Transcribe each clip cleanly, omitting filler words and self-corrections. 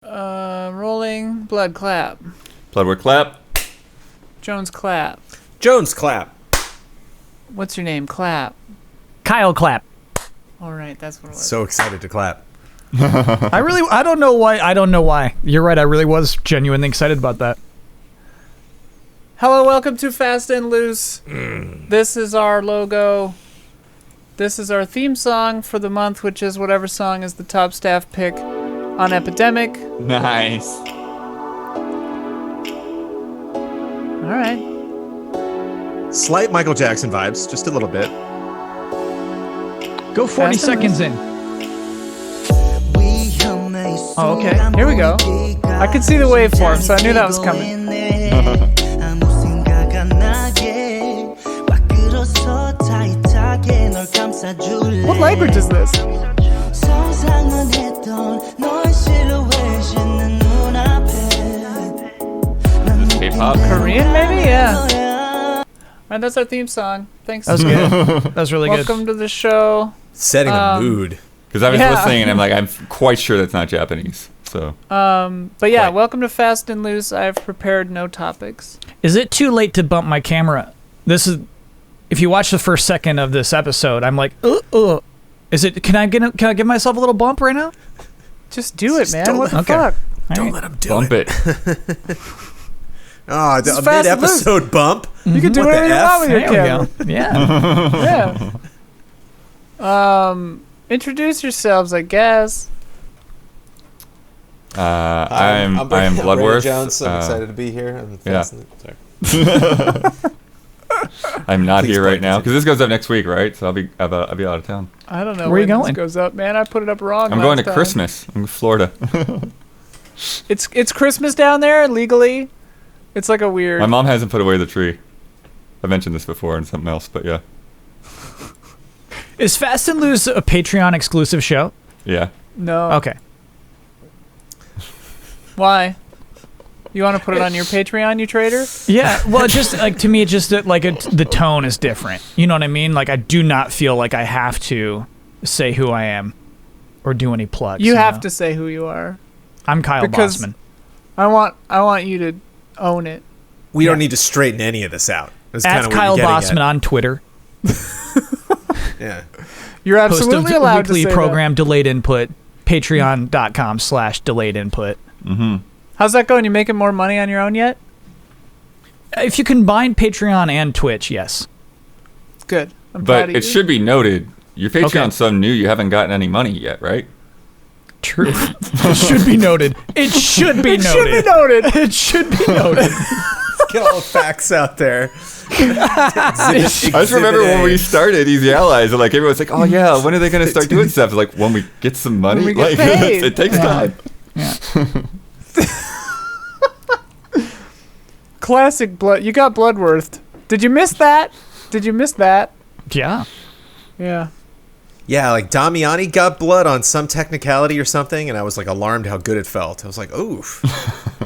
Rolling. Blood clap. Bloodwork clap. Jones clap. Jones clap. What's your name? Clap. Kyle clap. All right, that's what it was. So excited to clap. I don't know why. You're right. I really was genuinely excited about that. Hello, welcome to Fast and Loose. This is our logo. This is our theme song for the month, which is whatever song is the top staff pick on Epidemic. Nice. All right. Slight Michael Jackson vibes, just a little bit. Go 40 Fast and seconds in. Oh, okay. Here we go. I could see the waveform, so I knew that was coming. What language is this? K-pop. Korean, maybe? Yeah. All right, that's our theme song. Thanks. That was good. That was really good. Welcome to the show. Setting a mood. Because I was Yeah. listening and I'm quite sure that's not Japanese. So But yeah, Right. welcome to Fast and Loose. I've prepared no topics. Is it too late to bump my camera? This is, if you watch the first second of this episode, I'm like, Is it? Can I give myself a little bump right now? Just do it, man. don't What the let- okay. fuck? Don't let him do bump it. Oh, This is a Fast and mid-episode bump. You can do What the whatever you want with your There we camera. go. Yeah. Yeah. Introduce yourselves, I guess. I am Bloodworth. Jones. I'm excited to be here. I'm Yeah. Sorry. I'm not Please here plug right now music. because this goes up next week, right? So I'll be out of town. I don't know Where you when going? this goes up, man. I put it up wrong. I'm going last to time. Christmas. I'm in Florida. It's Christmas down there legally. It's like a weird. My mom hasn't put away the tree. I mentioned this before in something else, but yeah. Is Fast and Loose a Patreon exclusive show? Yeah. No. Okay. Why? You want to put it on your Patreon, you traitor? Yeah. Well, just like to me, it's just that, like the tone is different. You know what I mean? Like I do not feel like I have to say who I am or do any plugs. You have know? to say who you are. I'm Kyle because- Bossman. I want you to own it. We don't need to straighten any of this out. That's At kind of Kyle what you're Bossman getting on Twitter. at. Yeah. You're Host absolutely of allowed to weekly say program Delayed Input. Patreon.com/delayed input. that. How's that going? You making more money on your own yet? If you combine Patreon and Twitch, yes. Good. I'm proud But of it you. should be noted, your Patreon's Okay. so new, you haven't gotten any money yet, right? True. It should be noted. It should be It noted. should be noted. It should be noted. Get all the facts out there. I just remember when we started Easy Allies, and like everyone's like, "Oh yeah, when are they gonna start doing stuff?" It's like when we get some money, When we get like paid. it takes time. Classic blood. You got Bloodworth. Did you miss that? Yeah. Yeah. Yeah, like Damiani got blood on some technicality or something, and I was like alarmed how good it felt. I was like, oof.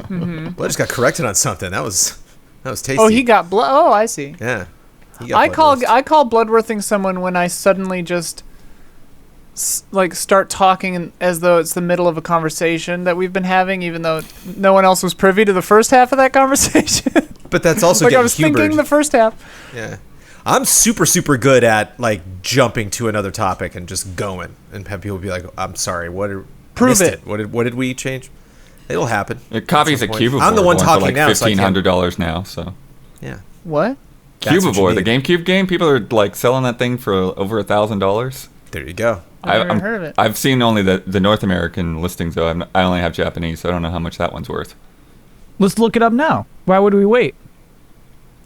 Blood just got corrected on something. That was tasty. Oh, he got blood. Oh, I see. Yeah. He got I call Bloodworth. bloodworthing someone when I suddenly just like start talking as though it's the middle of a conversation that we've been having, even though no one else was privy to the first half of that conversation. But that's also like I getting was Hubered. thinking the first half. Yeah. I'm super good at like jumping to another topic and just going, and have people be like, "I'm sorry, Prove missed it. What did we change?" It'll happen. It copies a point. Cubivore. I'm the one for talking like now, so I can't- $1,500 now. So What? That's what you Cubivore, the need. GameCube game, people are like selling that thing for over $1,000. There you go. I've never heard of it. I've seen only the North American listings though. I only have Japanese, so I don't know how much that one's worth. Let's look it up now. Why would we wait?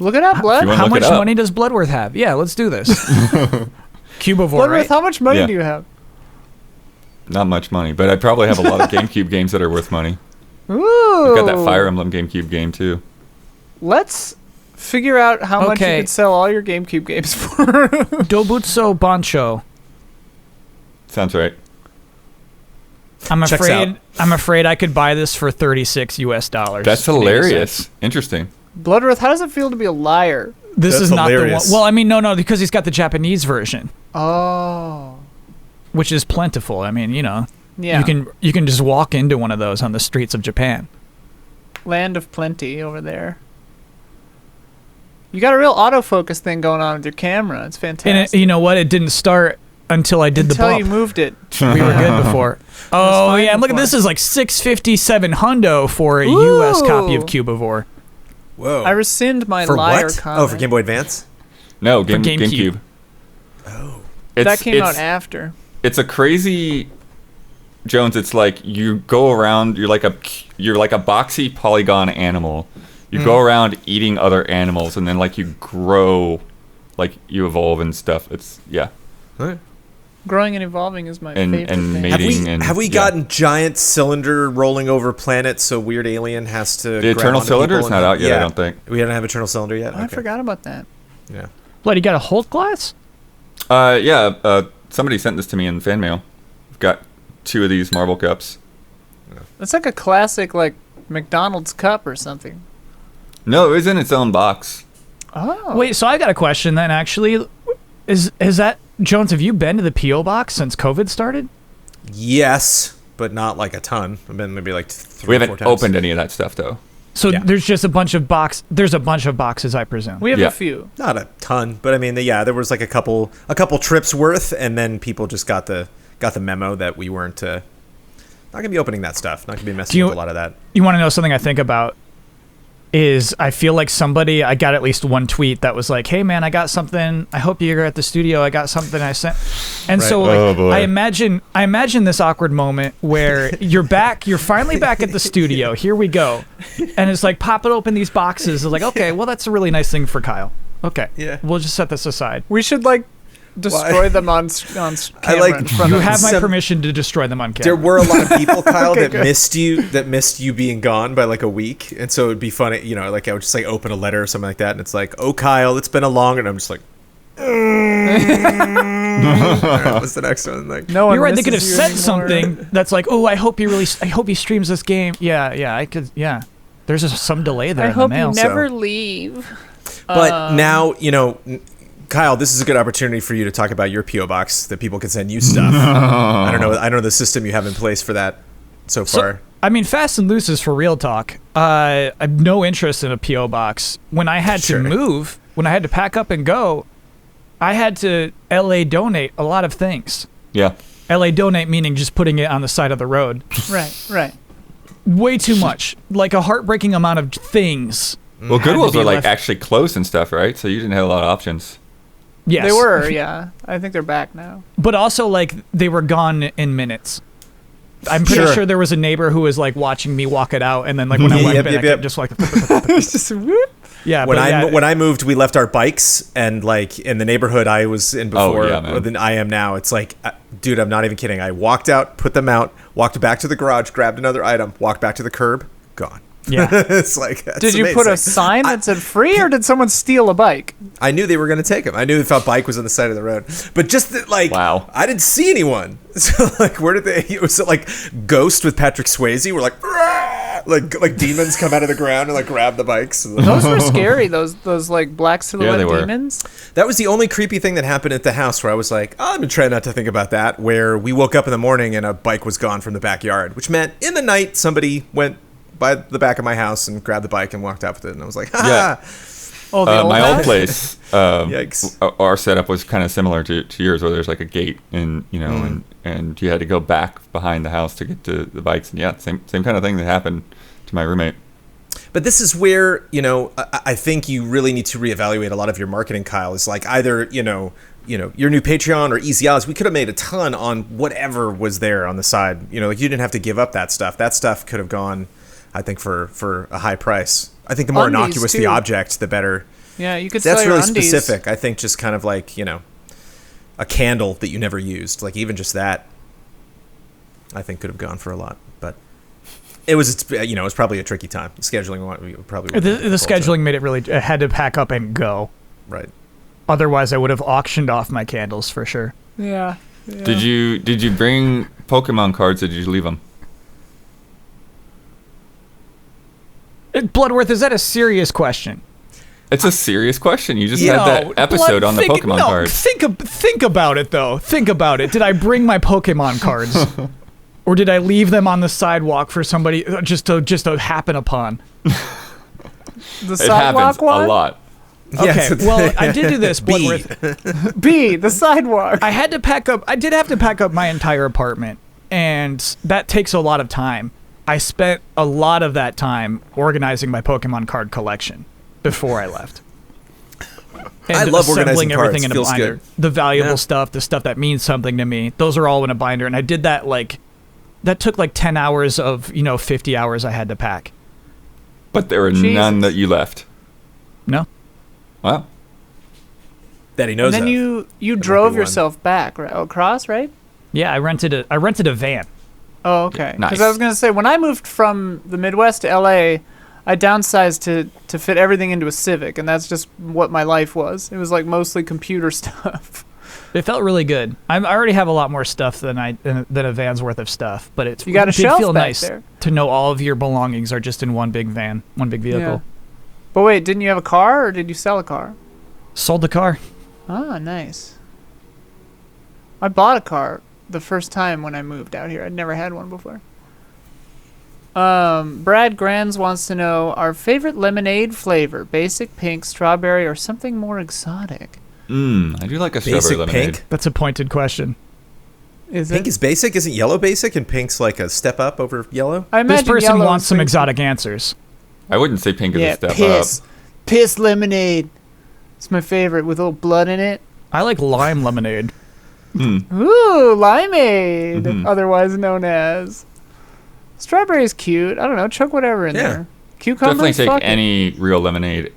Look it up, Blood. You wanna How look much it up? money does Bloodworth have? Yeah, let's do this. Cubivore, Bloodworth, right? how much money Yeah. do you have? Not much money, but I probably have a lot of GameCube games that are worth money. Ooh. I've got that Fire Emblem GameCube game too. Let's figure out how much you Okay. could sell all your GameCube games for. Dobutsu Bancho. Sounds right. I'm Checks afraid. out. I'm afraid I could buy this for $36 US. That's hilarious. Interesting. Bloodworth, how does it feel to be a liar? This That's is not hilarious. the one. Well, I mean, no, because he's got the Japanese version, Oh. which is plentiful. I mean, you know. Yeah. You can just walk into one of those on the streets of Japan. Land of plenty over there. You got a real autofocus thing going on with your camera. It's fantastic. And you know what? It didn't start until I did Until the you bump. moved it. We were good before. Oh fine yeah, and look at before. this is like 657 hundo for a US copy of Ooh. Cubivore. Whoa. I rescind my for liar what? comment. Oh, for Game Boy Advance? No, GameCube. GameCube. Oh. That came out after. It's a crazy, Jones. It's like you go around. You're like a boxy polygon animal. You go around eating other animals, and then like you grow, like you evolve and stuff. It's All right. Growing and evolving is my And- favorite and thing. mating. Have we yeah. gotten giant cylinder rolling over planet so weird alien has to The grab Eternal onto Cylinder people is not out yet. I don't think. We don't have Eternal Cylinder yet? I Okay. forgot about that. Yeah. Blood, you got a Holt glass? Yeah. Somebody sent this to me in fan mail. I've got 2 of these marble cups. It's like a classic, like McDonald's cup or something. No, it was in its own box. Oh, Wait, so I got a question then. Actually, is that Jones? Have you been to the PO box since COVID started? Yes, but not like a ton. I've been maybe like 3 We or 4 haven't times. opened any of that stuff though. So Yeah. there's just a bunch of There's a bunch of boxes, I presume. we have Yeah. a few. Not a ton, but I mean, yeah, there was like a couple trips worth, and then people just got the memo that we weren't not gonna be opening that stuff. Not gonna be messing Do you- with a lot of that. You want to know something I think about? Is I feel like I got at least one tweet that was like, "Hey man, I got something. I hope you're at the studio. I got something I sent." And so Right. like, Oh, boy. I imagine this awkward moment where you're finally back at the studio. Here we go, and it's like popping open these boxes. It's like, okay, well that's a really nice thing for Kyle. Okay, Yeah. we'll just set this aside. We should like destroy them on camera I like- in front You of have my Some- permission to destroy them on There camera. were a lot of people, Kyle, Okay, that good. missed you being gone by like a week, and so it'd be funny, you know, like I would just like open a letter or something like that, and it's like, "Oh, Kyle, it's been a long," and I'm just like, All right, "What's the next one?" Like, No one You're right. They could have misses you said anymore. something that's like, "Oh, I hope he streams this game." Yeah, I could. Yeah, there's just some delay there I in hope the mail. you never leave. but now you know. Kyle, this is a good opportunity for you to talk about your PO box that people can send you stuff. I don't know the system you have in place for that so far. I mean, Fast and Loose is for real talk. I have no interest in a PO box. When I had Sure. to move, when I had to pack up and go, I had to LA donate a lot of things. Yeah. LA donate meaning just putting it on the side of the road. Right. Way too much, like a heartbreaking amount of things. Well, Had to Goodwills be were like left- actually close and stuff, right? So you didn't have a lot of options. Yes, They were, yeah. I think they're back now. but also like they were gone in minutes. I'm pretty Sure. sure there was a neighbor who was like watching me walk it out, and then like when I Yep, went yep, back, yep. it just like It's just whoop. yeah. When but yeah, when I moved, we left our bikes, and like in the neighborhood I was in before, yeah, man. than I am now. It's like, dude, I'm not even kidding. I walked out, put them out, walked back to the garage, grabbed another item, walked back to the curb, gone. yeah. It's like, that's Did you put a amazing. sign that said free, or did someone steal a bike? I knew they were going to take him. I knew if a bike was on the side of the road, but just that, like, Wow. I didn't see anyone. So like, where did they? It was like Ghost with Patrick Swayze. We're like, "Rah!" like demons come out of the ground and like grab the bikes. Those were scary. Those like black silhouette they were. demons. That was the only creepy thing that happened at the house where I was like, oh, I'm gonna try not to think about that. Where we woke up in the morning and a bike was gone from the backyard, which meant in the night somebody went by the back of my house and grabbed the bike and walked out with it. And I was like, ha! Yeah. Oh, the old My old house? place, Yikes. our setup was kind of similar to yours, where there's like a gate, and you know, and you had to go back behind the house to get to the bikes, and yeah, same kind of thing that happened to my roommate. But this is where, you know, I think you really need to reevaluate a lot of your marketing, Kyle. Is like either, you know, your new Patreon or Easy Allies, we could have made a ton on whatever was there on the side. You know, like you didn't have to give up that stuff. That stuff could have gone, I think, for a high price. I think the more Undies, innocuous the too. object, the better. Yeah, you could. That's sell your really undies. specific. I think just kind of like, you know, a candle that you never used. Like even just that, I think could have gone for a lot. But it was, you know, it was probably a tricky time. Scheduling probably The scheduling made it really. I had to pack up and go. right. Otherwise, I would have auctioned off my candles for sure. Yeah. Did you bring Pokemon cards, or did you leave them? Bloodworth, is that a serious question? It's a serious question. You just No, had that episode Blood, on the think- Pokemon no, cards. Think about it though. Think about it. Did I bring my Pokemon cards, or did I leave them on the sidewalk for somebody just to happen upon? The It sidewalk happens one? a lot. Okay, well, I did do this, Bloodworth. B, the sidewalk. I had to pack up. I did have to pack up my entire apartment, and that takes a lot of time. I spent a lot of that time organizing my Pokemon card collection before I left. And I love assembling organizing everything cards. in a Feels binder. good. The valuable Yeah. stuff, the stuff that means something to me. Those are all in a binder, and I did that that took 10 hours of 50 hours I had to pack. But there were Jesus. none that you left. No. Wow. That he knows And then of. you might drove be one. yourself back across, right? Yeah, I rented a van. Oh, okay. Nice. Because I was gonna say when I moved from the Midwest to LA, I downsized to fit everything into a Civic, and that's just what my life was. It was like mostly computer stuff. It felt really good. I already have a lot more stuff than a van's worth of stuff, but You got a it did shelf feel back nice there. to know all of your belongings are just in one big van, one big vehicle. Yeah. But wait, didn't you have a car, or did you sell a car? Sold the car. Ah, nice. I bought a car the first time when I moved out here. I'd never had one before. Brad Granz wants to know our favorite lemonade flavor: basic, pink, strawberry, or something more exotic. I do like a strawberry Basic lemonade. pink. That's a pointed question. Is Pink it? is basic. Isn't yellow basic? And pink's like a step up over yellow. I This imagine person yellow wants is some pretty- exotic answers. I wouldn't say pink is Yeah, a step piss. up. Piss lemonade. It's my favorite with a little blood in it. I like lime lemonade. Ooh, limeade, Mhm. otherwise known as. Strawberry is cute. I don't know. Chuck whatever in Yeah. there. Cucumber. Definitely take Fuck it. any real lemonade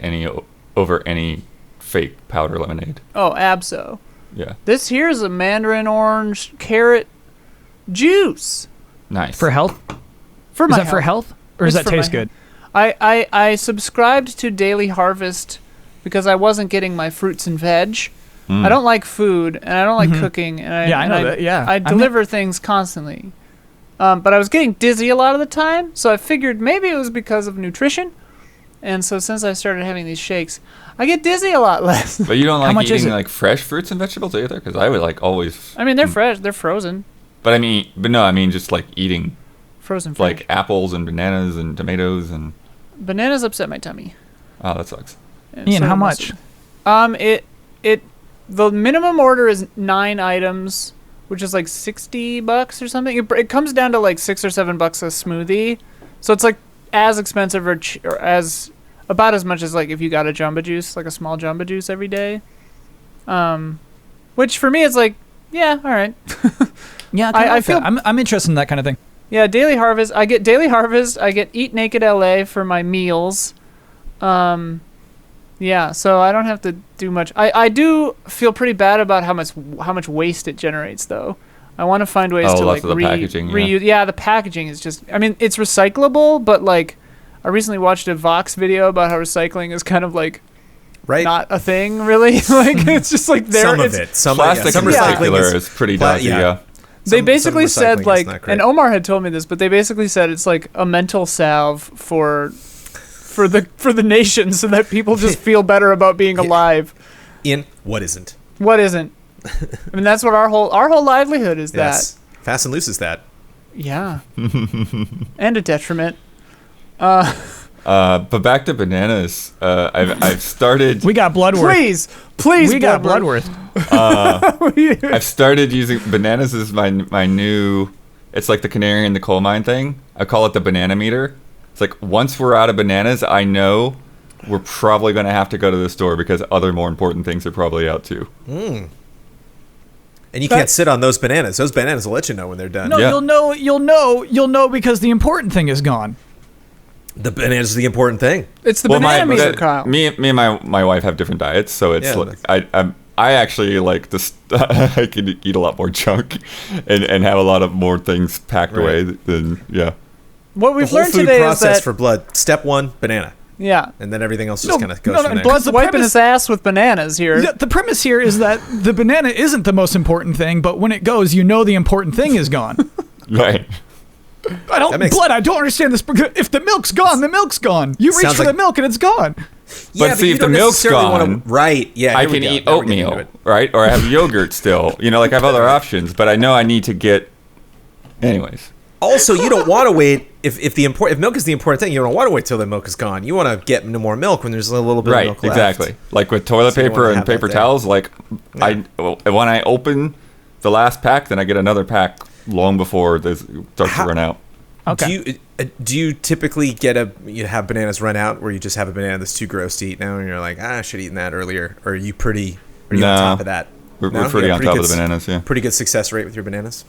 over any fake powder lemonade. Oh, abso. Yeah. This here is a mandarin orange carrot juice Nice. For health? for Is my that for health? Or does It's that for my taste good? I subscribed to Daily Harvest because I wasn't getting my fruits and veg. I don't like food and I don't like cooking, and Mm-hmm. Yeah, I know that, yeah. I I'm not- deliver things constantly, but I was getting dizzy a lot of the time, so I figured maybe it was because of nutrition. And so since I started having these shakes, I get dizzy a lot less. But you don't How like much is eating it? like fresh fruits and vegetables either, because I would like always. I mean, they're fresh, they're frozen, But no, I mean just like eating frozen fresh. like apples and bananas and tomatoes and. Bananas upset my tummy. Oh, that sucks. And Ian, so how must- much? The minimum order is 9 items, which is like $60 or something. It comes down to like $6 or $7 a smoothie, so it's like as expensive or as about as much as like if you got a Jamba Juice, like a small Jamba Juice every day. Which for me it's like, yeah, all right. Yeah, I I feel- feel I'm interested in that kind of thing. Yeah, Daily Harvest. I get Daily Harvest. I get Eat Naked LA for my meals. Yeah, so I don't have to do much. I do feel pretty bad about how much waste it generates, though. I want to find ways Oh, to lots like of the packaging, yeah. reuse. Yeah, the packaging is just. I mean, it's recyclable, but like, I recently watched a Vox video about how recycling is kind of like Right. not a thing, really. Like it's just like there. some of it's- it. Some Plastic some in recycling particular is pretty dodgy. Yeah. They some basically recycling said is like, not great. and Omar had told me this, but they basically said it's like a mental salve for the nation, so that people just feel better about being alive. in what isn't. What isn't? I mean, that's what our whole livelihood is. Yes. Fast and loose is that. That yeah, and a detriment. But back to bananas. I've started. We got Bloodworth. Please, We got Bloodworth. Bloodworth. I've started using bananas as my new. It's like the canary in the coal mine thing. I call it the banana meter. It's like once we're out of bananas, I know we're probably going to have to go to the store because other more important things are probably out too. And you can't sit on those bananas. Those bananas will let you know when they're done. No, Yeah. you'll know because the important thing is gone. The bananas is the important thing. It's the banana meter, Kyle. Me and my wife have different diets, so it's Yeah, like, I actually like this. I can eat a lot more junk, and have a lot of more things packed away than What The we've whole learned food today is process that for blood. Step 1, banana. yeah, And then everything else just kind of goes no, from there. Blood's the wiping premise- his ass with bananas here. The premise here is that the banana isn't the most important thing, but when it goes, you know the important thing is gone. right. I don't, That makes- Blood, I don't understand this. If the milk's gone, the milk's gone. You reach Sounds for like- the milk and it's gone. But see, you if the don't milk's necessarily wanna- gone, right? Yeah, I here we can go. eat Now we're getting into oatmeal, it. right? Or I have yogurt still. Like I have other options, but I know I need to get. Anyways, Also, you don't want to wait if milk is the important thing. You don't want to wait till the milk is gone. You want to get no more milk when there's a little bit of Right, milk left. exactly. Like with toilet So you paper wanna and have that paper there. towels, like when I open the last pack, then I get another pack long before this starts to run out. Okay. Do you typically have bananas run out where you just have a banana that's too gross to eat now and you're like, I should have eaten that earlier? Or are you on No. top of that? We're No? pretty You on got top good of the bananas, yeah. Pretty good success rate with your bananas.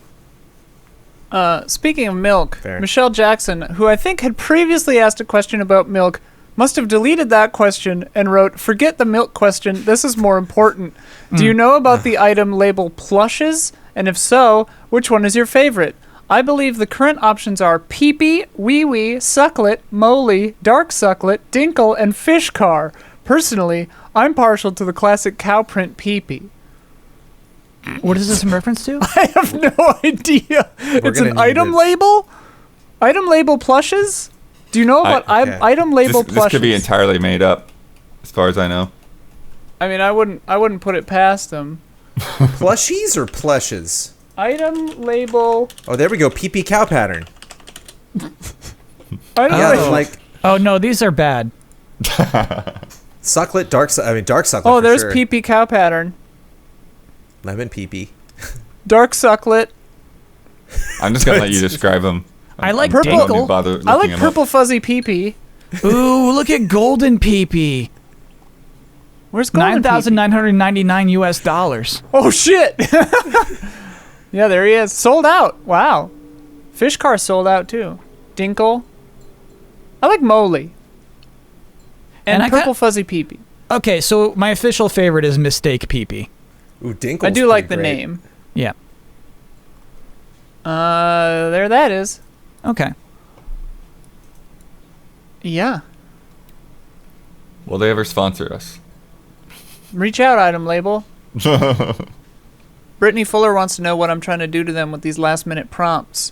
Speaking of milk, Fair. Michelle Jackson, who I think had previously asked a question about milk, must have deleted that question and wrote, "Forget the milk question. This is more important. Do you know about the item label plushes? And if so, which one is your favorite? I believe the current options are Pee-Pee, Wee Wee, Sucklet, Moly, Dark Sucklet, Dinkle, and Fish Car. Personally, I'm partial to the classic cow print Pee-Pee." What is this in reference to? I have no idea. It's gonna an need item to- label? Item label plushes? Do you know about okay. item label This plushes? could be entirely made up, as far as I know. I mean, I wouldn't put it past them. Plushies or plushes? Item label. Oh, there we go. Pee-pee cow pattern. Item Yeah, label. like Oh no, these are bad. sucklet, dark sucklet. Oh, for there's sure. Pee-Pee cow pattern. Lemon pee-pee. Dark Sucklet. I'm just gonna let you describe them. I like Purple- I don't Dinkle. even bother I looking like them purple fuzzy Pee-Pee. Ooh, look at golden pee-pee. Where's golden $9,999 US. Pee-Pee? Oh shit! Yeah, there he is. Sold out. Wow. Fish Car sold out too. Dinkle. I like Moly. And And I purple got- fuzzy Pee-Pee. Okay, so my official favorite is Mistake Pee-Pee. Ooh, Dinkle's I do like the pretty great. name. Yeah. There that is. Okay. Yeah. Will they ever sponsor us? Reach out, item label. Brittany Fuller wants to know what I'm trying to do to them with these last minute prompts.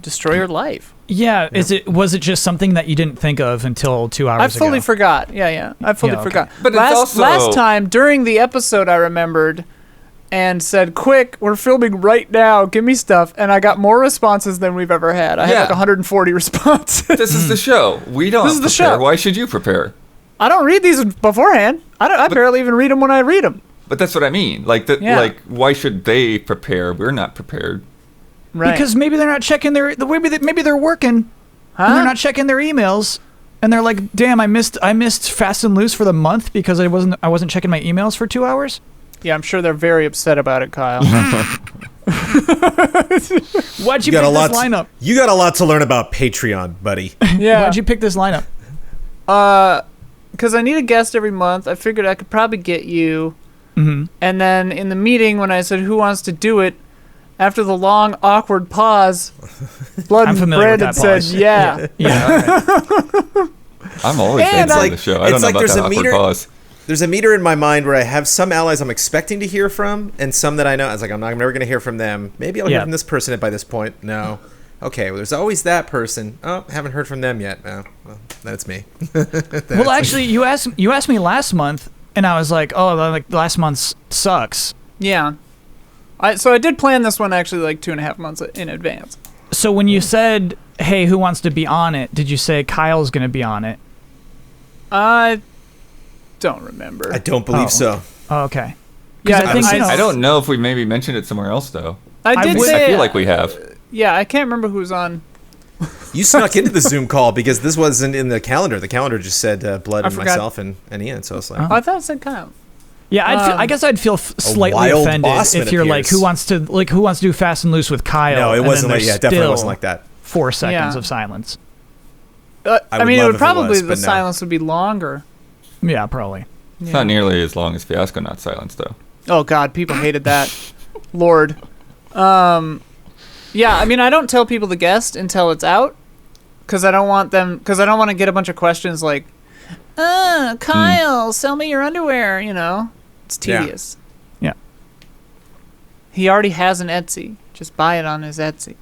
Destroy your life. Yeah, was it just something that you didn't think of until 2 hours I ago? fully forgot. Yeah. I fully Yeah, okay. forgot. But it's also- last time during the episode I remembered and said, "Quick, we're filming right now. Give me stuff." And I got more responses than we've ever had. I had Yeah. like 140 responses. This is the show. We don't This is the prepare. show. Why should you prepare? I don't read these beforehand. I barely even read them when I read them. But that's what I mean. Like Yeah. like why should they prepare? We're not prepared. Right. Because maybe they're not checking maybe they're working and they're not checking their emails and they're like, "Damn, I missed Fast and Loose for the month because I wasn't checking my emails for 2 hours." Yeah, I'm sure they're very upset about it, Kyle. Why'd you You got pick a lot. this lineup? You got a lot to learn about Patreon, buddy. Yeah. Why'd you pick this lineup? Because I need a guest every month. I figured I could probably get you. Mhm. And then in the meeting, when I said, "Who wants to do it?" after the long, awkward pause, Blood I'm and familiar with Brandon that said, pause. "Yeah." Yeah. I'm always And into I- the show. I don't it's know like about there's that a awkward meter- pause. There's a meter in my mind where I have some allies I'm expecting to hear from, and some that I know. I was like, I'm never going to hear from them. Maybe I'll hear Yeah. from this person by this point. No. Okay, well, there's always that person. Oh, haven't heard from them yet. Oh, well, that's me. Well, actually, you asked me last month, and I was like, "Oh, like last month's sucks." Yeah. So I did plan this one actually like 2.5 months in advance. So when you said, "Hey, who wants to be on it?" did you say Kyle's going to be on it? I don't remember. I don't believe Oh. so. Oh, okay. Yeah, 'Cause I think, you know, I don't know if we maybe mentioned it somewhere else though. I did would- say I feel like we have. Yeah, I can't remember who was on. You snuck into the Zoom call because this wasn't in the calendar. The calendar just said Blood I and forgot. myself and Ian. So it's like, Oh, I thought it said Kyle. Yeah, I guess I'd feel slightly wild offended bossman if you're like, appears. who wants to do Fast and Loose with Kyle? no, it and wasn't then like, yeah, there's it definitely wasn't still like that. 4 seconds Yeah. of silence. I I would mean, it love would if it probably was, the but no. silence would be longer. Yeah, probably. It's not nearly as long as Fiasco Not Silence though. Oh God, people hated that. Lord. Yeah, I mean, I don't tell people the guest until it's out, because I don't want to get a bunch of questions like, Kyle, sell me your underwear. You know, it's Yeah. tedious. Yeah. He already has an Etsy. Just buy it on his Etsy.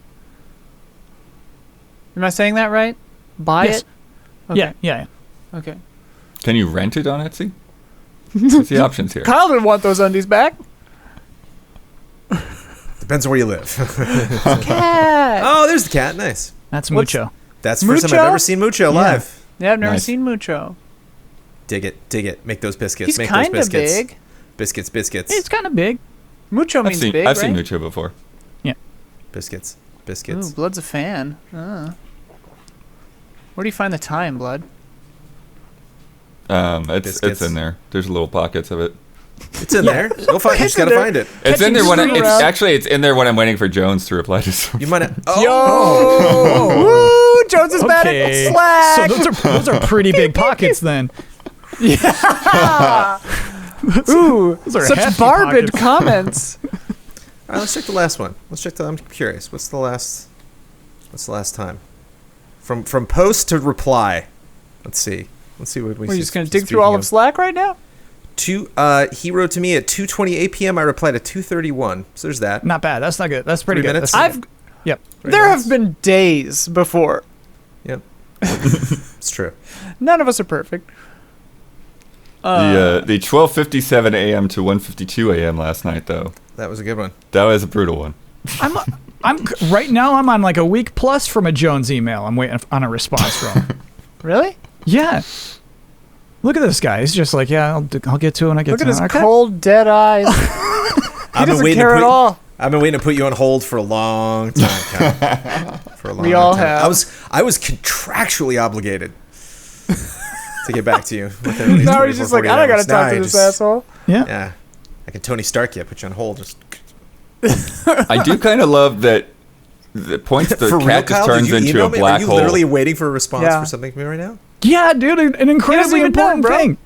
Am I saying that right? Buy Yes. it. Okay. Yeah. Okay. Can you rent it on Etsy? What's the options here? Kyle didn't want those undies back. The Depends on where you live. Cat. Oh, there's the cat. Nice. That's What's- mucho. That's the first time I've Mucho? ever seen Mucho live. Yeah, I've never Nice. seen Mucho. Dig it. Make those biscuits. He's Make kind those of biscuits. big. Biscuits. It's kind of big. Mucho means big, I've right? seen Mucho before. Biscuits. Ooh, Blood's a fan. Where do you find the time, Blood? It's Biscuits. in there. There's little pockets of it. It's in there. Go find. You just gotta in there. find it. It's in Catching there when screw it's around. actually it's in there when I'm waiting for Jones to reply to something. You might have. Oh. Yo! Woo! Jones is bad Okay. at Slack. So those are pretty big pockets then. Ooh, Those are such hefty barbed pockets. comments. All right, let's check the last one. I'm curious. What's the last time? From post to reply. Let's see what we. We're just gonna dig through all of Slack right now. He wrote to me at 2:28 p.m. I replied at 2:31. So there's that. Not bad. That's not good. That's pretty 3 good. minutes? That's pretty good. Yep. There have been days before. Yep. It's true. None of us are perfect. The 12:57 a.m. to 1:52 a.m. last night though. That was a good one. That was a brutal one. I'm right now. I'm on like a week plus from a Jones email. I'm waiting on a response from. Really? Yeah. Look at this guy. He's just like, yeah, I'll get to it when I get Look to at it. his Okay. cold, dead eyes. He I've been doesn't waiting to care at put- all. I've been waiting to put you on hold for a long time. Kyle. For a long We all time. have. I was contractually obligated to get back to you. within at least Now he's 24, just like, 48 I don't gotta hours. Now talk I to this just- asshole. Yeah. Yeah, I can Tony Stark you. Put you on hold. Just I do kind of love that the points the for real, cat just Kyle. Did turns you into email a me? black Are you hole. literally waiting for a response Yeah. for something from me right now? Yeah, dude, an incredibly even know, important bro. thing.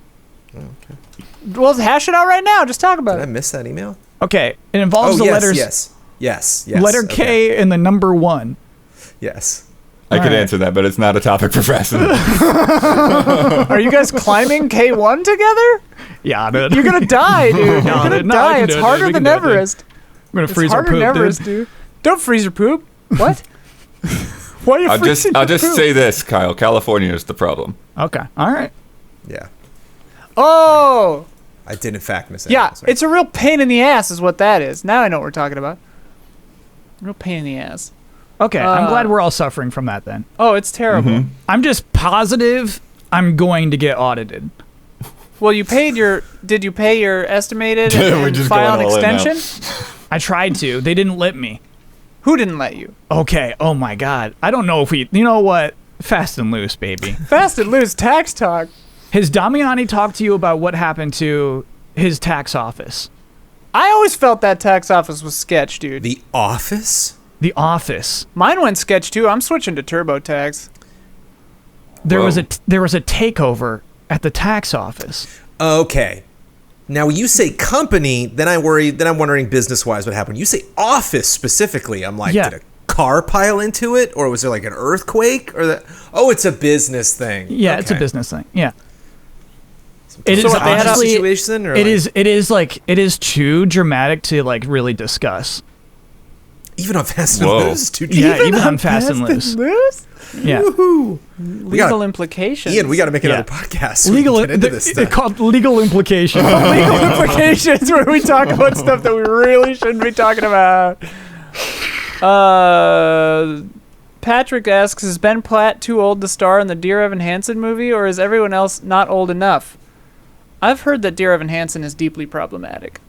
Well, hash it out right now. Just talk about Did I it. miss that email? Okay, it involves the letters yes. letter okay. K and the number 1. Yes. I could Alright. answer that, but it's not a topic for Preston. Are you guys climbing K1 together? Yeah, dude. You're gonna die, dude. You're No, gonna dude, no, die. we can It's do it, harder dude. We than can do it, dude. Everest. We're gonna It's freeze our harder than poop, Everest, dude. dude. Don't freeze your poop. What? Why are you I'll freezing just your poop? say this, Kyle. California is the problem. Okay, all right. Yeah. Oh, I did in fact miss that. yeah. Sorry. It's a real pain in the ass, is what that is. Now I know what we're talking about. Real pain in the ass. Okay, I'm Uh, glad we're all suffering from that then. Oh, it's terrible. Mm-hmm. I'm just positive I'm going to get audited. Well, you paid your. Did you pay your estimated We're and just file an going all in now. extension? I tried to. They didn't let me. Who didn't let you? Okay, oh my god. I don't know if we. You know what? Fast and loose, baby. Fast and loose tax talk. Has Damiani talked to you about what happened to his tax office? I always felt that tax office was sketch, dude. The Office. The office. Mine went sketch too. I'm switching to TurboTax. There was Whoa. there was a takeover at the tax office. Okay. Now, when you say company, then I'm wondering business-wise what happened. You say office specifically. I'm like, Yeah. did a car pile into it, or was there like an earthquake, or that? Oh, it's a business thing. Yeah, it's a Okay. business thing. Yeah. It So is what, they had a honestly, situation, or it is too dramatic to like really discuss. even on Fast and Whoa. Loose. Too Yeah, even on Fast and Loose. Yeah. Woohoo! Legal implications. Ian, we got to make Yeah. another podcast. So we Legal can get into this it's stuff. called legal implication. legal implications where we talk about stuff that we really shouldn't be talking about. Patrick asks, is Ben Platt too old to star in the Dear Evan Hansen movie, or is everyone else not old enough? I've heard that Dear Evan Hansen is deeply problematic.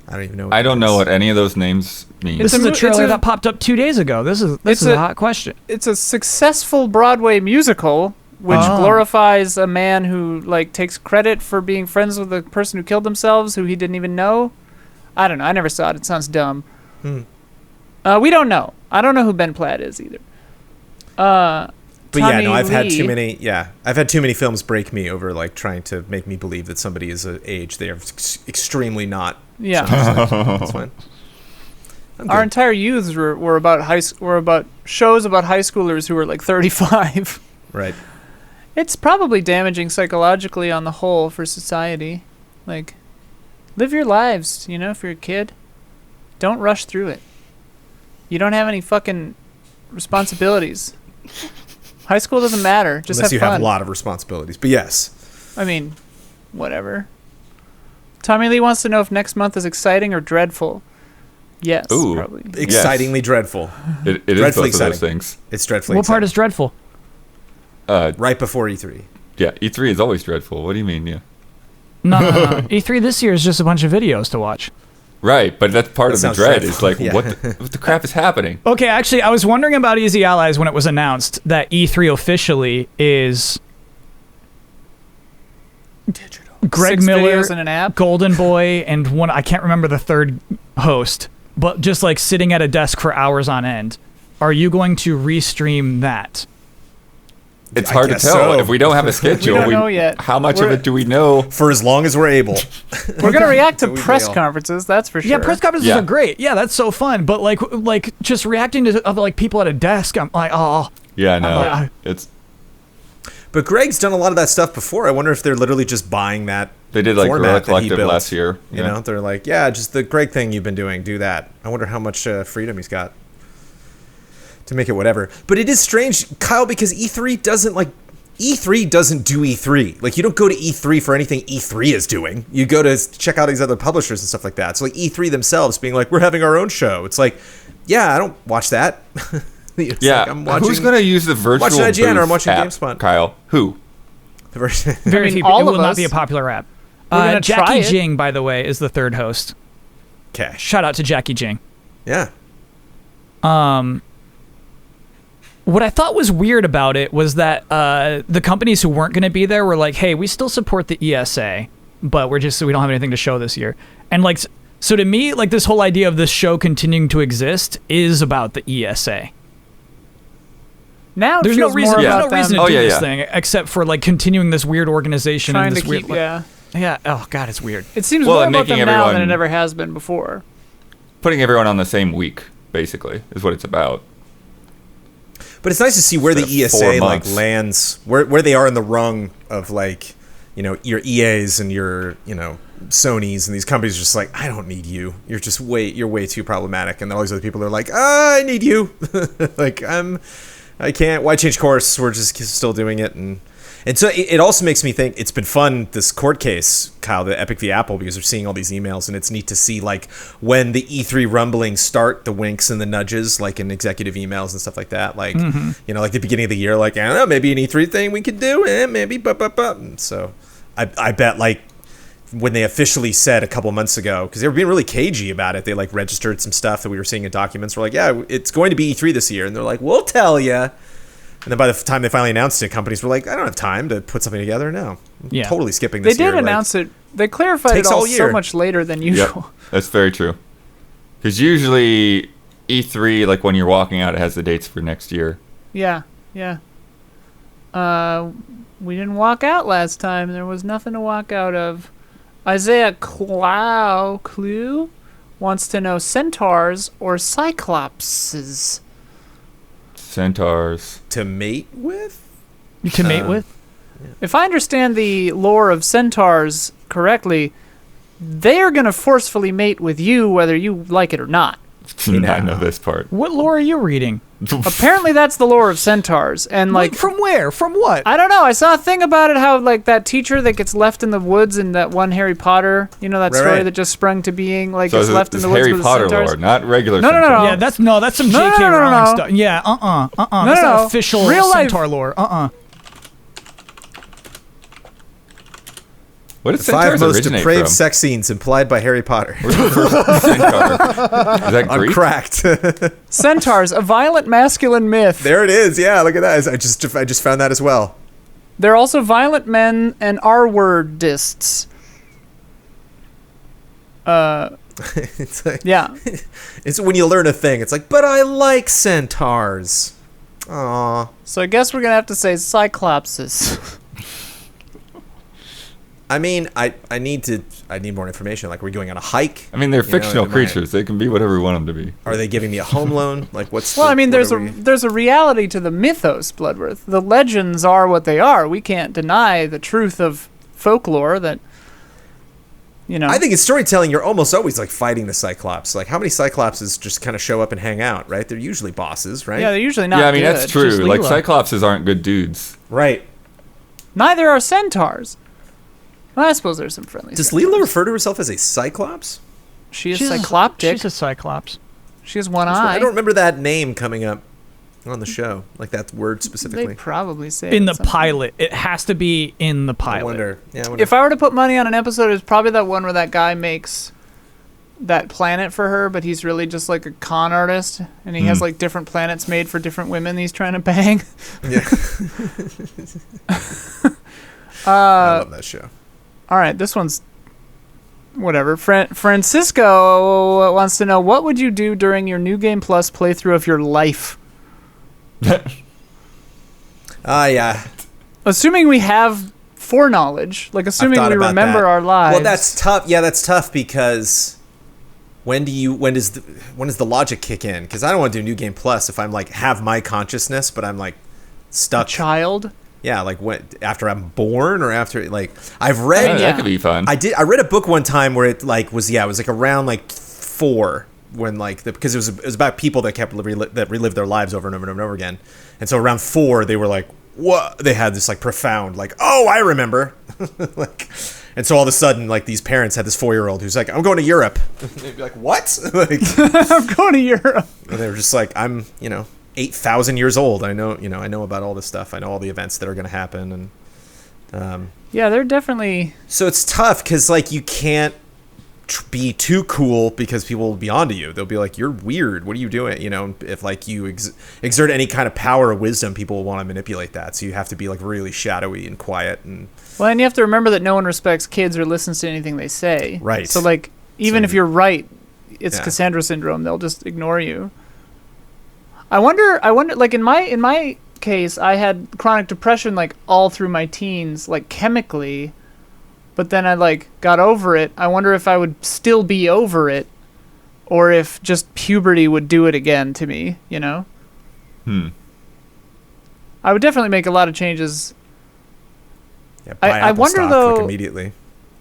I don't even know. What I don't that know is. what any of those names mean. This is a it's trailer a- that popped up 2 days ago. This It's is a- a hot question. It's a successful Broadway musical which Oh. glorifies a man who like takes credit for being friends with the person who killed themselves, who he didn't even know. I don't know. I never saw it. It sounds dumb. We don't know. I don't know who Ben Platt is either. But yeah, Tommy no, I've had too Lee- many. Yeah, I've had too many films break me over like trying to make me believe that somebody is an age they are extremely not. Yeah. That's fine. I'm Our good. entire youths were about were about shows about high schoolers who were like 35. Right. It's probably damaging psychologically on the whole for society. Like, live your lives, you know, if you're a kid. Don't rush through it. You don't have any fucking responsibilities. High school doesn't matter. Just Unless have you fun. have a lot of responsibilities. But yes, I mean, whatever. Tommy Lee wants to know if next month is exciting or dreadful. Yes, Ooh. probably. Excitingly dreadful. It is Dreadfully both of those exciting. things. It's dreadfully What part exciting. is dreadful? Right before E3. Yeah, E3 is always dreadful. What do you mean? Yeah. No. E3 this year is just a bunch of videos to watch. Right, but that's part That of the sounds dread. dreadful. It's like, Yeah. what the crap is happening? Okay, actually, I was wondering about Easy Allies when it was announced that E3 officially is Greg 6 Miller, videos in an app. Golden Boy, and one, I can't remember the third host, but just like sitting at a desk for hours on end. Are you going to restream that? It's I hard to guess tell so. if we don't have a schedule. don't know yet. How much of We're- it do we know? For as long as we're able. We're gonna react to We press bail. conferences, that's for sure. Yeah, press conferences Yeah. are great. Yeah, that's so fun. But like just reacting to other like people at a desk, I'm like, oh, Yeah, no, Uh, it's But Greg's done a lot of that stuff before. I wonder if they're literally just buying that. they did like format Gorilla that he Collective built. last year. You know, they're like, yeah, just the Greg thing you've been doing, do that. I wonder how much freedom he's got to make it whatever. But it is strange, Kyle, because E3 doesn't do E3. Like, you don't go to E3 for anything E3 is doing. You go to check out these other publishers and stuff like that. So like E3 themselves being like, we're having our own show. It's like, yeah, I don't watch that. It's Yeah, like, I'm watching who's gonna use the virtual watching IGN or I'm booth watching app, GameSpot. Kyle, who? the version. very I mean, few. all It will of not us. be a popular app. We're gonna try Jackie it. Jing, by the way, is the third host. Cash. Shout out to Jackie Jing. Yeah. What I thought was weird about it was that the companies who weren't going to be there were like, "Hey, we still support the ESA, but we don't have anything to show this year." And like, so to me, like this whole idea of this show continuing to exist is about the ESA. Now it There's no feels reason, more there's about no reason them to do yeah, this yeah. thing except for like continuing this weird organization trying and to this weird. keep. Yeah, Yeah. Oh God, it's weird. it seems Well, more and about them making now than everyone- it ever has been before. Putting everyone on the same week, basically, is what it's about. But it's nice to see where the Instead of 4 ESA like months. lands, where they are in the rung of like, you know, your EAs and your, you know, Sonys and these companies are just like, I don't need you. You're way too problematic. And all these other people are like, I need you. Like I can't. Why change course? We're just still doing it. And so it also makes me think it's been fun, this court case, Kyle, the Epic v. Apple, because we're seeing all these emails, and it's neat to see, like, when the E3 rumblings start, the winks and the nudges, like in executive emails and stuff like that. Like, you know, like the beginning of the year, like, I don't know, maybe an E3 thing we could do, maybe, And so I bet, like, when they officially said a couple months ago, because they were being really cagey about it, they, like, registered some stuff that we were seeing in documents. We're like, yeah, it's going to be E3 this year. And they're like, we'll tell you. And then by the time they finally announced it, companies were like, I don't have time to put something together now. I'm Yeah. totally skipping They this year. did announce it. They clarified it takes all all so year. much later than Yep, usual. that's very true. Because usually E3, like when you're walking out, it has the dates for next year. Yeah, yeah. We didn't walk out last time. There was nothing to walk out of. Isaiah Clue wants to know centaurs or cyclopses. Centaurs. To mate with? To mate with. If I understand the lore of centaurs correctly, they are going to forcefully mate with you whether you like it or not. I know this part. What lore are you reading? Apparently that's the lore of centaurs. And like From where? From what? I don't know. I saw a thing about it how like that teacher that gets left in the woods in that one Harry Potter, you know that Right, story right. that just sprung to being, like So gets left in it's the woods Harry with Potter the centaurs. lore, not regular No, no, no, centaurs. no. Yeah, that's some No, no, J.K. no, no, Rowling no. stuff. Yeah, No, That's no, not no. official Real life- centaur lore. What did The 5 centaurs most originate depraved from? sex scenes implied by Harry Potter. Centaur. Is that I'm Greek? cracked. Centaurs, a violent masculine myth. There it is. Yeah, look at that. I just found that as well. They're also violent men and R-wordists. It's like, Yeah. it's when you learn a thing. It's like, but I like centaurs. Aw. So I guess we're gonna have to say cyclopses. I mean, I need more information. Like, are we going on a hike? I mean, they're You know, fictional am I- creatures. They can be whatever we want them to be. Are they giving me a home loan? Like, what's? Well, the- I mean, what there's are a we- there's a reality to the mythos, Bloodworth. The legends are what they are. We can't deny the truth of folklore that, you know. I think in storytelling, you're almost always like fighting the Cyclops. Like, how many Cyclopses just kind of show up and hang out, right? They're usually bosses, right? yeah, they're usually not Yeah, I mean, good. that's true. Just Like, Leela. Cyclopses aren't good dudes. Right. Neither are centaurs. Well, I suppose there's some friendly. Does centaurs. Leela refer to herself as a Cyclops? She is She's cycloptic. She's a cyclops. She has one I eye. don't remember that name coming up on the show, like that word They specifically. probably say In it the something. pilot. It has to be in the I pilot. wonder. Yeah, I wonder. If I were to put money on an episode, it's probably that one where that guy makes that planet for her, but he's really just like a con artist, and he has like different planets made for different women he's trying to bang. Yeah. I love that show. All right, this one's whatever. Francisco wants to know, what would you do during your New Game Plus playthrough of your life? Yeah. Assuming we have foreknowledge, like assuming thought we about remember that. our lives. Well, that's tough. Yeah, that's tough because when does the logic kick in? Because I don't want to do New Game Plus if I'm like have my consciousness, but I'm like stuck. child. Yeah, like when after I'm born or after like I've read. That could be fun. I read a book one time where it like was it was like around like 4 when like because it was about people that kept that relived their lives over and over and over and over again, and so around 4 they were like what they had this like profound like oh I remember like, and so all of a sudden like these parents had this 4-year-old who's like I'm going to Europe. They'd be like what like I'm going to Europe. and they were just like I'm 8,000 years old. I know about all this stuff. I know all the events that are going to happen and. Yeah, they're definitely. So it's tough because like you can't be too cool because people will be onto you. They'll be like, "You're weird. What are you doing?" If like you exert any kind of power or wisdom, people will want to manipulate that. So you have to be like really shadowy and quiet and. Well, and you have to remember that no one respects kids or listens to anything they say. Right. So like, even So if you're right, it's Yeah. Cassandra syndrome. They'll just ignore you. I wonder. Like in my case, I had chronic depression like all through my teens, like chemically. But then I like got over it. I wonder if I would still be over it, or if just puberty would do it again to me. I would definitely make a lot of changes. Yeah, buy I Apple wonder, stock, though- like, immediately.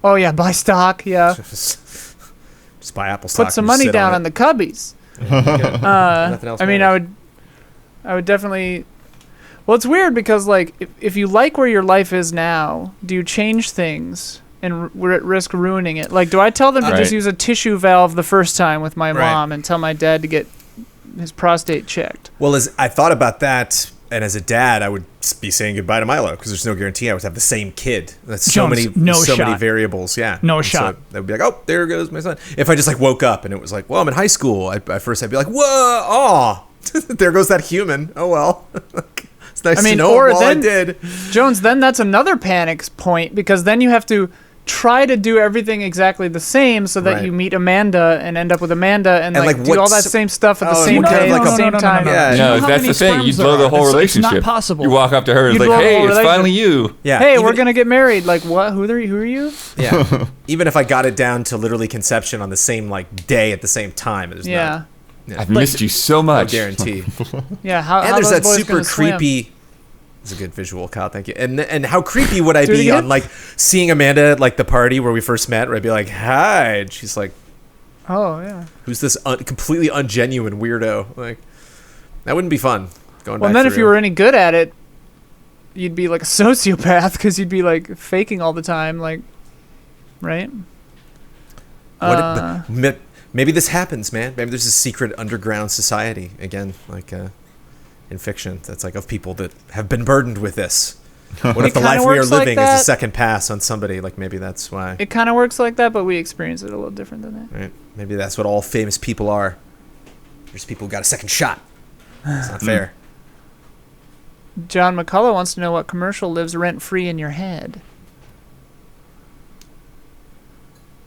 Oh yeah, buy stock. Yeah, Just buy Apple stock. put some and just money sit down it. on the Cubbies. Nothing else I mean, matters. I would definitely. Well, it's weird because like if you like where your life is now, do you change things and we're at risk ruining it? Like, do I tell them to just Right. use a tissue valve the first time with my Right. mom and tell my dad to get his prostate checked? Well, as I thought about that, and as a dad, I would be saying goodbye to Milo because there's no guarantee I would have the same kid. That's so Jones, many, no so many shot. variables. Yeah, No And shot. So they would be like, "Oh, there goes my son." If I just like woke up and it was like, "Well, I'm in high school," at first I'd be like, "Whoa, aw, there goes that human." Oh well, it's nice I mean, to know or all I then- did. Jones, then that's another panic point because then you have to try to do everything exactly the same so that Right. you meet Amanda and end up with Amanda and And, like, like, do all that what's- same stuff at the Oh, same what kind of day like at the a- same time. Yeah. Do you know No, how that's many the thing. You sperms blow there the whole are? relationship. It's not possible. You walk up to her and You it's blow like, the whole "Hey, it's relationship. finally you." Yeah. Hey, even- we're gonna get married. Like what? Who are you? Yeah. Even if I got it down to literally conception on the same like day at the same time, there's Yeah, I've missed you so no much. guarantee. yeah. How? And how there's those that boys super gonna swim? creepy. It's a good visual, Kyle. Thank you. And how creepy would I Do it be again? on like seeing Amanda at like the party where we first met? Where I'd be like, "Hi," and she's like, Oh yeah. "Who's this completely ungenuine weirdo?" Like, that wouldn't be fun. Going Well, and back then if you through. were any good at it, you'd be like a sociopath because you'd be like faking all the time, like, right? Maybe this happens, man. Maybe there's a secret underground society again, like in fiction. That's like of people that have been burdened with this. What if the kinda life we are works like living is that. a second pass on somebody? Like maybe that's why. It kind of works like that, but we experience it a little different than that. Right? Maybe that's what all famous people are. There's people who got a second shot. It's not fair. John McCullough wants to know what commercial lives rent free in your head.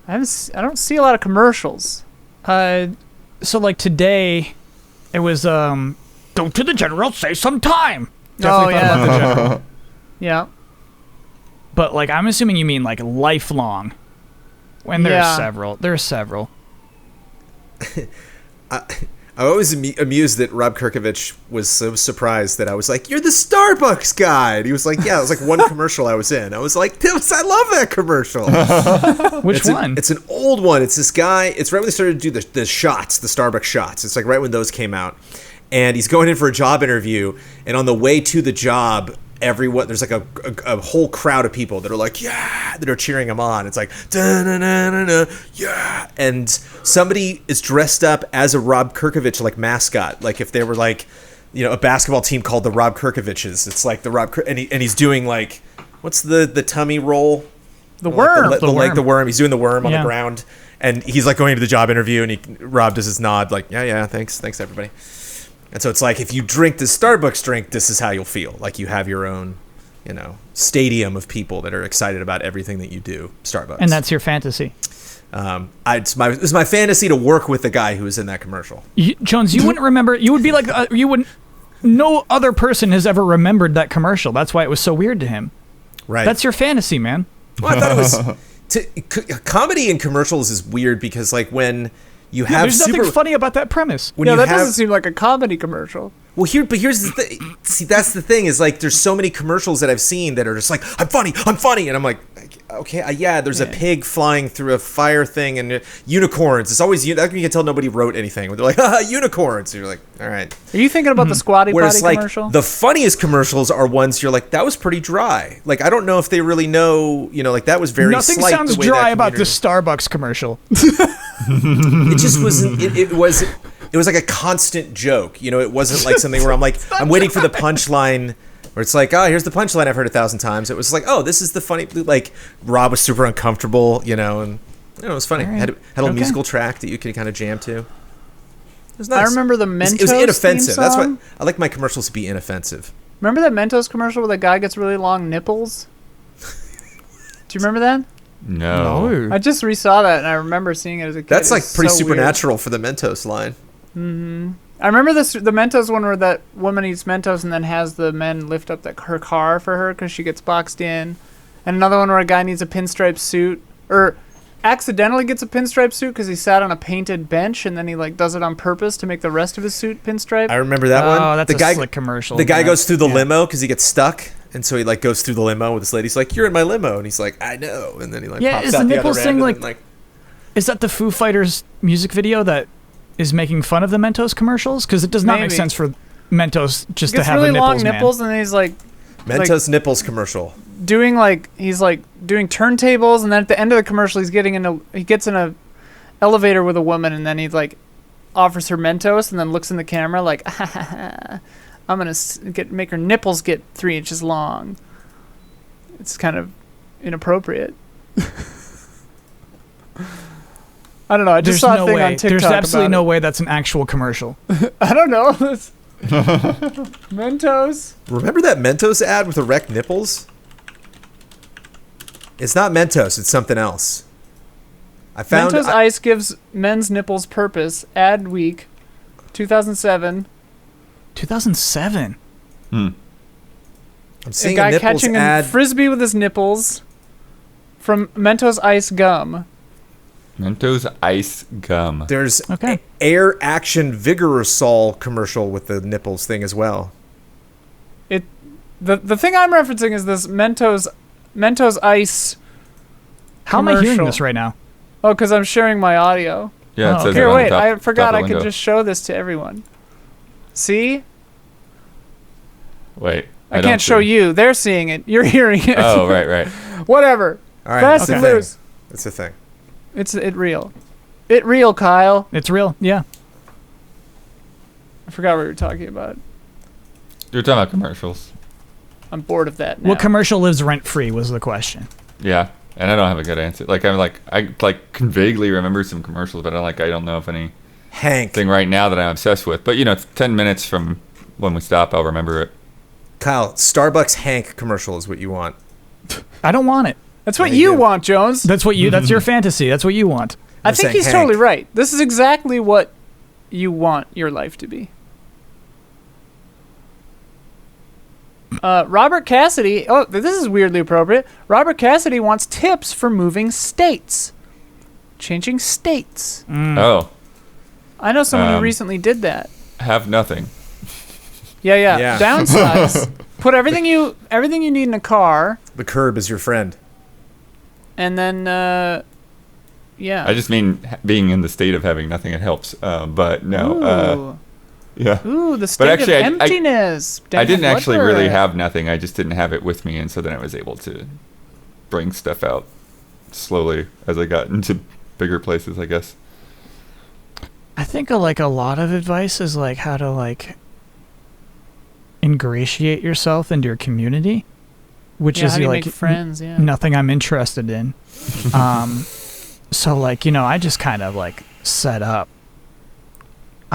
I don't see a lot of commercials. So like today, it was go to the general, say some time. Definitely thought about the general. Yeah. But like I'm assuming you mean like lifelong. When there's Yeah. several. There's several. I'm always amused that Rob Kirkovich was so surprised that I was like, "You're the Starbucks guy." And he was like, "Yeah, it was like one commercial I was in." I was like, I love that commercial. Which It's one? It's an old one. It's this guy. It's right when they started to do the shots, the Starbucks shots. It's like right when those came out. And he's going in for a job interview. And on the way to the job, everyone, there's like a whole crowd of people that are like, yeah, that are cheering him on. It's like, da-na-na-na-na, yeah. And somebody is dressed up as a Rob Kirkovich like mascot. Like if they were like, a basketball team called the Rob Kirkoviches. It's like the and he's doing like, what's the tummy roll? The worm. The worm. He's doing the worm on Yeah. the ground. And he's like going to the job interview, and Rob does his nod, like, yeah, thanks everybody. And so it's like, if you drink this Starbucks drink, this is how you'll feel. Like you have your own, stadium of people that are excited about everything that you do. Starbucks. And that's your fantasy. It's my fantasy to work with the guy who was in that commercial. Jones, you wouldn't remember. You would be like, you wouldn't. No other person has ever remembered that commercial. That's why it was so weird to him. Right. That's your fantasy, man. Well, I thought it was. Comedy in commercials is weird because, like, when you have There's nothing funny about that premise. when Yeah, you that have, doesn't seem like a comedy commercial. Well, here's the thing. See, that's the thing is like there's so many commercials that I've seen that are just like I'm funny, and I'm like, okay, yeah. There's a pig flying through a fire thing and unicorns. It's always you can tell nobody wrote anything. They're like, unicorns. And you're like, all right. Are you thinking about the Squatty Whereas Potty like commercial? the funniest commercials are ones you're like, that was pretty dry. Like I don't know if they really know, like that was very. Nothing slight sounds the way dry that about community- this Starbucks commercial. It just wasn't. It was like a constant joke. It wasn't like something where I'm like, I'm waiting for the punchline. Where it's like, oh, here's the punchline I've heard 1,000 times. It was like, oh, this is the funny. Like Rob was super uncomfortable, and it was funny. Right. Had a little Okay. musical track that you could kind of jam to. It was nice. I remember the It Mentos was inoffensive. theme That's song. what I like my commercials to be inoffensive. Remember that Mentos commercial where the guy gets really long nipples? Do you remember that? No. I just resaw that and I remember seeing it as a kid. That's It like was pretty so weird. supernatural for the Mentos line. I remember the Mentos one where that woman eats Mentos and then has the men lift up her car for her because she gets boxed in. And another one where a guy needs a pinstripe suit or accidentally gets a pinstripe suit because he sat on a painted bench and then he like does it on purpose to make the rest of his suit pinstripe. I remember that one. Oh, that's the a guy, slick commercial. The guy Yeah. goes through the limo because he gets stuck, and so he like goes through the limo with this lady. He's like, "You're in my limo," and he's like, "I know," and then he like Yeah, pops is out the the nipples other thing, end, like- and then, Is that the Foo Fighters music video that is making fun of the Mentos commercials? Because it does not make Maybe. sense for Mentos just He to gets have really the nipples, long man. nipples and then he's like Mentos nipples commercial. doing he's doing turntables and then at the end of the commercial he gets in a elevator with a woman and then he like offers her Mentos and then looks in the camera like I'm gonna make her nipples get 3 inches long. It's kind of inappropriate. I don't know. I just There's saw no a thing way. on TikTok. There's absolutely about no it. way that's an actual commercial. I don't know. Mentos. Remember that Mentos ad with erect nipples? It's not Mentos. It's something else. I found. Mentos Ice gives men's nipples purpose. Ad week, 2007. 2007. I'm A seeing guy a nipples catching ad. a frisbee with his nipples from Mentos Ice gum. Mentos Ice Gum. There's Okay. Air Action Vigorosol commercial with the nipples thing as well. The thing I'm referencing is this Mentos Ice. How am I hearing Commercial. this right now? Oh, because I'm sharing my audio. Yeah, it Oh, says okay. it Here, on the wait. top- I forgot top of I the could window. just show this to everyone. See? Wait. I don't can't show see. you. They're seeing it. You're hearing it. Oh, right. Whatever. All right, Fast that's the and thing. loose. That's the thing. It's it real. It real, Kyle. It's real. Yeah. I forgot what we were talking about. You're talking about commercials. I'm bored of that now. What commercial lives rent free was the question. Yeah, and I don't have a good answer. I can vaguely remember some commercials, but I don't know if anything Hank. right now that I'm obsessed with. But it's 10 minutes from when we stop, I'll remember it. Kyle, Starbucks Hank commercial is what you want. I don't want it. That's what Yeah, you you do. want, Jones. That's what you. That's your fantasy. That's what you want. I I'm think saying he's Hank. totally right. This is exactly what you want your life to be. Robert Cassidy. Oh, this is weirdly appropriate. Robert Cassidy wants tips for moving states. Changing states. Oh, I know someone who Um, recently did that. have nothing. Yeah. Yeah. Downsize. Put everything you need in a car, The curb is your friend. and then yeah. I just mean being in the state of having nothing. It helps. But no. Ooh. Yeah. Ooh, the state actually, of I emptiness. I didn't Dennis actually really Woodward. have nothing. I just didn't have it with me, and so then I was able to bring stuff out slowly as I got into bigger places, I guess. I think like a lot of advice is like how to like ingratiate yourself into your community, which Yeah, is how do you like make friends? Yeah. nothing I'm interested in. So like, I just kind of like set up.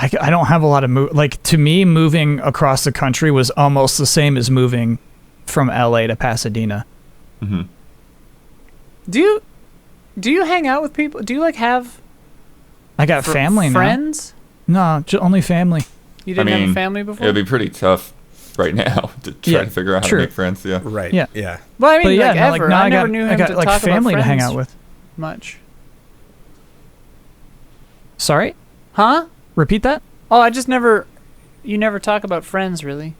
I don't have a lot of like, to me, moving across the country was almost the same as moving from LA to Pasadena. Hmm. Do you hang out with people? Do you like have I got family friends? now. No, only family. You didn't have a family It before? would be pretty tough right now to try Yeah, to figure out how true. to make friends. Yeah. Right. Yeah. Yeah. Well, I mean, But yeah, like no, like ever. now I never got, knew I him got to like talk family about to hang friends out with. much. Sorry, Huh? repeat that. Oh, you never talk about friends, really.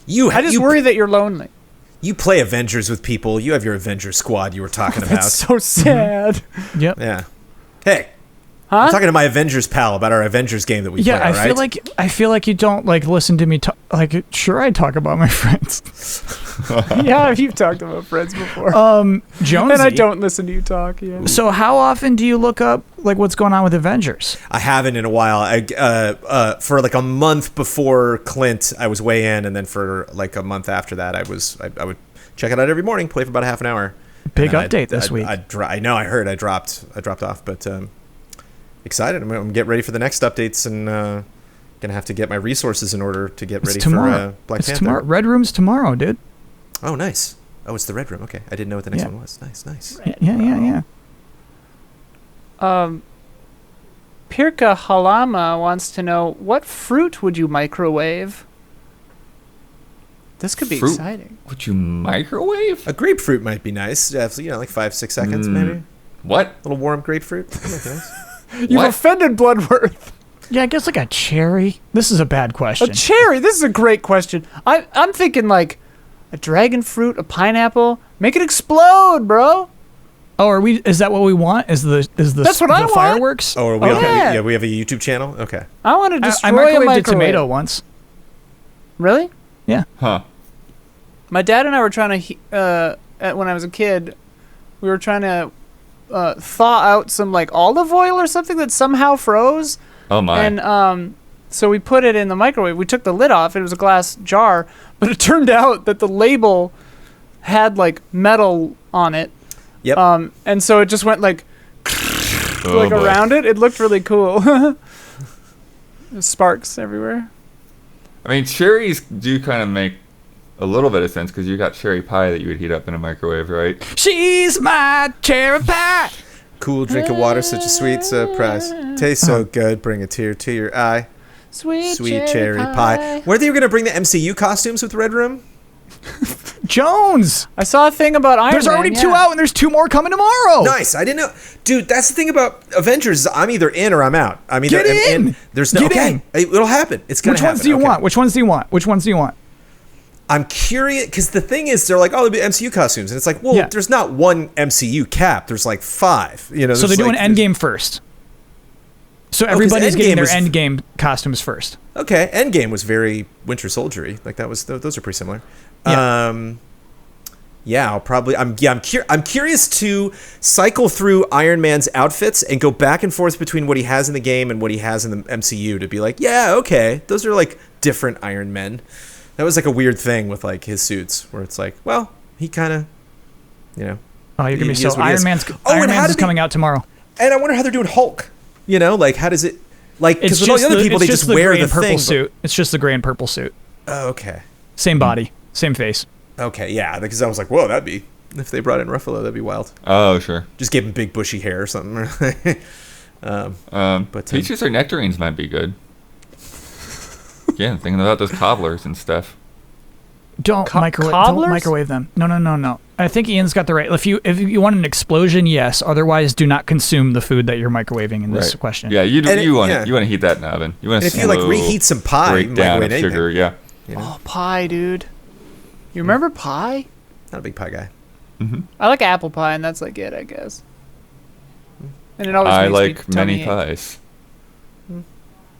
I just you, worry that you're lonely. You play Avengers with people. You have your Avengers squad you were talking about. That's so sad. Yep. Yeah. Hey, Huh? I'm talking to my Avengers pal about our Avengers game that we Yeah, play. I all right? feel like you don't like listen to me talk. Like, sure, I talk about my friends. Yeah, you've talked about friends before. Jonesy. And I don't listen to you talk. Yeah. So how often do you look up like what's going on with Avengers? I haven't in a while. For like a month before Clint, I was way in, and then for like a month after that, I would check it out every morning, play for about a half an hour. Big And then update this week. I know. I heard. I dropped off, but excited. I'm gonna get ready for the next updates, and gonna have to get my resources in order to get It's ready tomorrow. for Black It's Panther. tomorrow. Red Room's tomorrow, dude. Oh, nice. Oh, it's the Red Room. Okay, I didn't know what the next Yeah. one was. Nice. Yeah. Pirka Halama wants to know, what fruit would you microwave? This could be Fruit? exciting. Would you microwave? A grapefruit might be nice. Like 5-6 seconds, Mm. maybe. A What? little warm grapefruit. That might be nice. You've What? offended Bloodworth. Yeah, I guess like a cherry. This is a bad question. A cherry. This is a great question. I'm thinking like a dragon fruit, a pineapple. Make it explode, bro. Oh, are we? Is that what we want? Is the That's what I want. fireworks? Oh, are we Oh, okay? yeah. We have a YouTube channel. Okay. I want to I destroy a microwaved a microwave. tomato once. Really? Yeah. Huh. My dad and I were trying to, when I was a kid, we were trying to thaw out some like olive oil or something that somehow froze. Oh my. And so we put it in the microwave. We took the lid off. It was a glass jar, but it turned out that the label had like metal on it. Yep. And so it just went like Oh, boy. around it. It looked really cool. There's sparks everywhere. I mean, cherries do kind of make a little bit of sense because you got cherry pie that you would heat up in a microwave, right? She's my cherry pie. Cool drink of water, such a sweet surprise. Tastes so good, bring a tear to your eye. Sweet cherry pie. Were they going to bring the MCU costumes with Red Room? Jones. I saw a thing about Iron There's Man. already yeah. 2 out, and there's 2 more coming tomorrow. Nice. I didn't know. Dude, that's the thing about Avengers. Is I'm either in or I'm out. I'm either Get in. There's no. Get okay. in. It'll happen. It's going Which to happen. ones do you Okay. want? Which ones do you want? Which ones do you want? I'm curious because the thing is, they're like, oh, there'll be MCU costumes, and it's like, well, Yeah. there's not one MCU cap. There's like 5. You know. So there's they're doing like, Endgame first. So everybody's Endgame getting their was- Endgame costumes first. Okay, Endgame was very Winter Soldiery. Like that was those are pretty similar. Yeah. Yeah, I'll probably. I'm curious to cycle through Iron Man's outfits and go back and forth between what he has in the game and what he has in the MCU to be like, yeah, okay, those are like different Iron Men. That was like a weird thing with like his suits, where it's like, well, he kind of, you know. Oh, you're gonna be He is so what he Iron is. Man's. Oh, Iron and how Man's is did coming out tomorrow. And I wonder how they're doing Hulk. You know, like how does it? Like because with all the other people, it's they just wear gray the and purple thing. suit. It's just the gray and purple suit. Oh, okay. Same body, same face. Okay, yeah, because I was like, whoa, that'd be if they brought in Ruffalo, that'd be wild. Oh, sure. Just give him big bushy hair or something. But, Peaches or nectarines might be good. Yeah, thinking about those cobblers and stuff. Don't microwave. cobblers? Don't microwave them. No. I think Ian's got the right. If you want an explosion, yes. Otherwise, do not consume the food that you're microwaving in this Right. question. Yeah, you And it- want yeah. you want to heat that in the oven. You want And to if you like reheat some pie, you breakdown microwave of anything. sugar. Yeah. You know? Oh, pie, dude. You remember pie? Not a big pie guy. I like apple pie, and that's like it, I guess. And it always I makes me like many tummy ache. pies.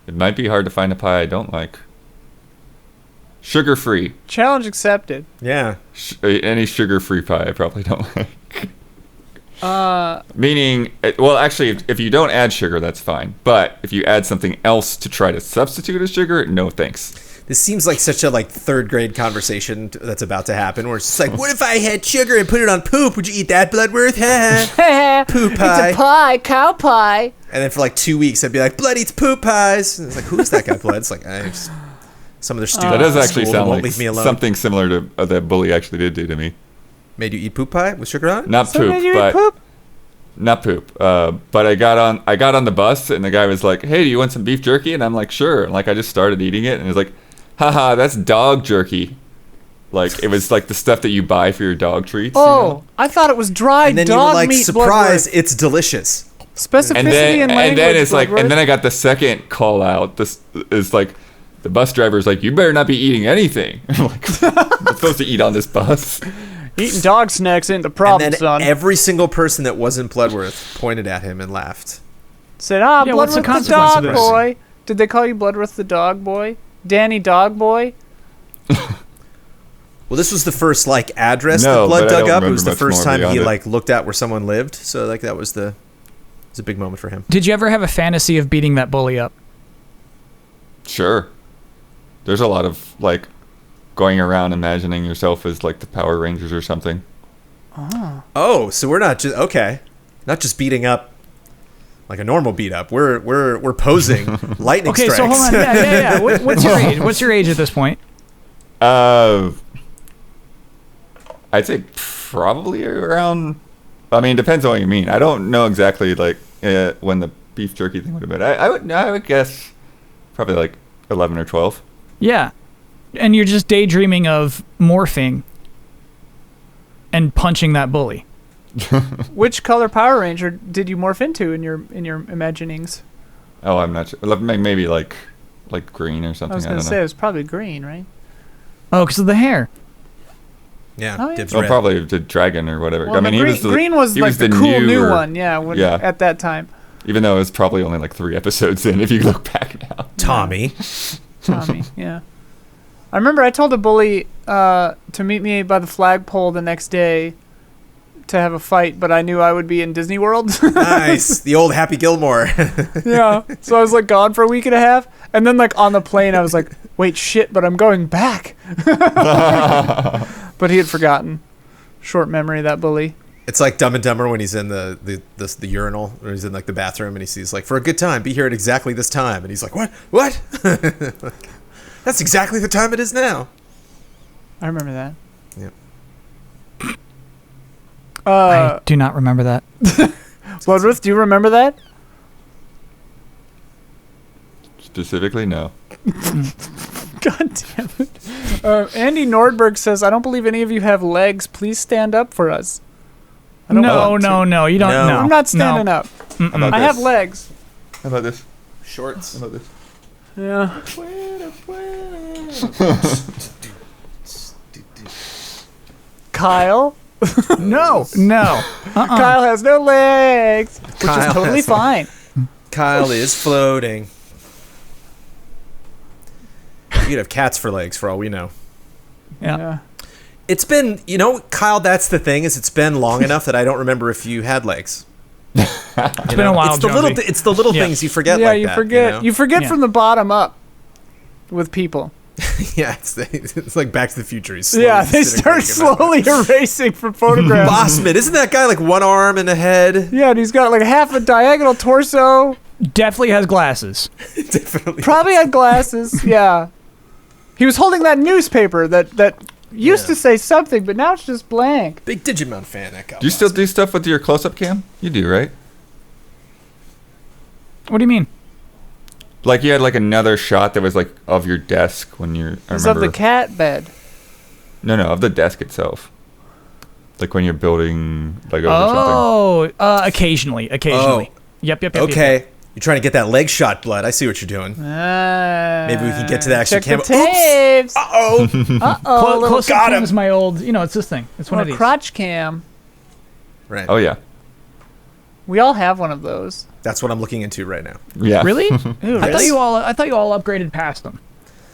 It might be hard to find a pie I don't like. Sugar-free. Challenge accepted. Yeah. Any sugar-free pie I probably don't like. Meaning, well, actually, if you don't add sugar, that's fine. But if you add something else to try to substitute a sugar, no thanks. This seems like such a third grade conversation that's about to happen. Where it's just like, what if I had sugar and put it on poop? Would you eat that, Bloodworth? Poop pie. It's a pie, cow pie. And then for 2 weeks, I'd be like, Blood eats poop pies. And it's like, who is that guy, Blood? It's like, some of their students. That does at actually school sound won't like leave me alone. something similar to that bully actually did do to me. Made you eat poop pie with sugar on it? Not So poop, did you eat but poop? not poop. But I got on the bus, and the guy was like, "Hey, do you want some beef jerky?" And I'm like, "Sure." And I just started eating it, and he was like, "Haha, that's dog jerky." It was the stuff that you buy for your dog treats. Oh, I thought it was dried And then you dog were like, meat. surprise, Bloodworth. it's delicious. Specificity and then in language. and then it's Bloodworth. and then I got the second call out. This is the bus driver's like, "You better not be eating anything." I'm like, I'm supposed to eat on this bus. Eating dog snacks ain't the problem, And then son. every single person that wasn't Bloodworth pointed at him and laughed. Said, Yeah, what's the Bloodworth the consequence dog of this? boy. Did they call you Bloodworth the dog boy? Danny dog boy? Well, this was the first address No, that Blood but I dug don't up. It was the remember much first more time he beyond it. looked at where someone lived. So that was it was a big moment for him. Did you ever have a fantasy of beating that bully up? Sure. There's a lot of going around imagining yourself as the Power Rangers or something. Oh, so we're not just beating up like a normal beat up. We're posing lightning Okay, strikes. so hold on. Yeah. What's your age? What's your age at this point? I'd say probably around. I mean, it depends on what you mean. I don't know exactly when the beef jerky thing would have been. I would guess probably 11 or 12. Yeah. And you're just daydreaming of morphing and punching that bully. Which color Power Ranger did you morph into in your imaginings? Oh, I'm not sure. Maybe green or something. I was I gonna don't say know. it was probably green, right? Oh, because of the hair. Yeah, Oh, yeah. dibs Well, red. probably the dragon or whatever. Well, I mean, no, he green, was the green was he like was the cool new newer- one, yeah, Yeah. at that time. Even though it was probably only 3 episodes in, if you look back now. Tommy. Tommy, yeah. I remember I told a bully to meet me by the flagpole the next day to have a fight, but I knew I would be in Disney World. Nice, the old Happy Gilmore. Yeah. So I was gone for a week and a half, and then on the plane I was like, "Wait, shit! But I'm going back." But he had forgotten. Short memory, that bully. It's like Dumb and Dumber when he's in the urinal, or he's in the bathroom, and he sees for a good time, be here at exactly this time, and he's like, what? That's exactly the time it is now. I remember that. Yep. I do not remember that. Bloodworth, do you remember that? Specifically, no. God damn it. Andy Nordberg says, "I don't believe any of you have legs. Please stand up for us." I don't No, want to. no, you don't. No. No, I'm not standing up. How about I this? have legs. How about this? Shorts. How about this? Yeah. Kyle. No. Kyle has no legs, which Kyle is totally has- fine. Kyle is floating. You could have cats for legs, for all we know. Yeah. It's been, Kyle, that's the thing, is it's been long enough that I don't remember if you had legs. It's been a while, It's the little, Jonesy. it's the little Yeah. things you forget. Yeah, like you that, forget. You forget Yeah. from the bottom up with people. Yeah, it's like Back to the Future. He's Yeah, they slowly start disintegrating. slowly erasing from photographs. Bossman, isn't that guy one arm and a head? Yeah, and he's got half a diagonal torso. Definitely has glasses. Definitely. Probably had glasses. Yeah. He was holding that newspaper that used Yeah. to say something, but now it's just blank. Big Digimon fan, that guy. Do you still do stuff with your close-up cam? You do, right? What do you mean? You had another shot that was of your desk when you're. I It's of remember. the cat bed. No, of the desk itself. When you're building Legos or something. Oh, occasionally. Yep. Okay, you're trying to get that leg shot, Blood. I see what you're doing. Maybe we can get to the actual Check the camera. tapes. Uh-oh. Uh-oh. Close got up him. is my old. It's this thing. It's one of these. crotch cam. Right. Oh yeah. We all have one of those. That's what I'm looking into right now. Yeah. Really? Ooh, I thought you all upgraded past them.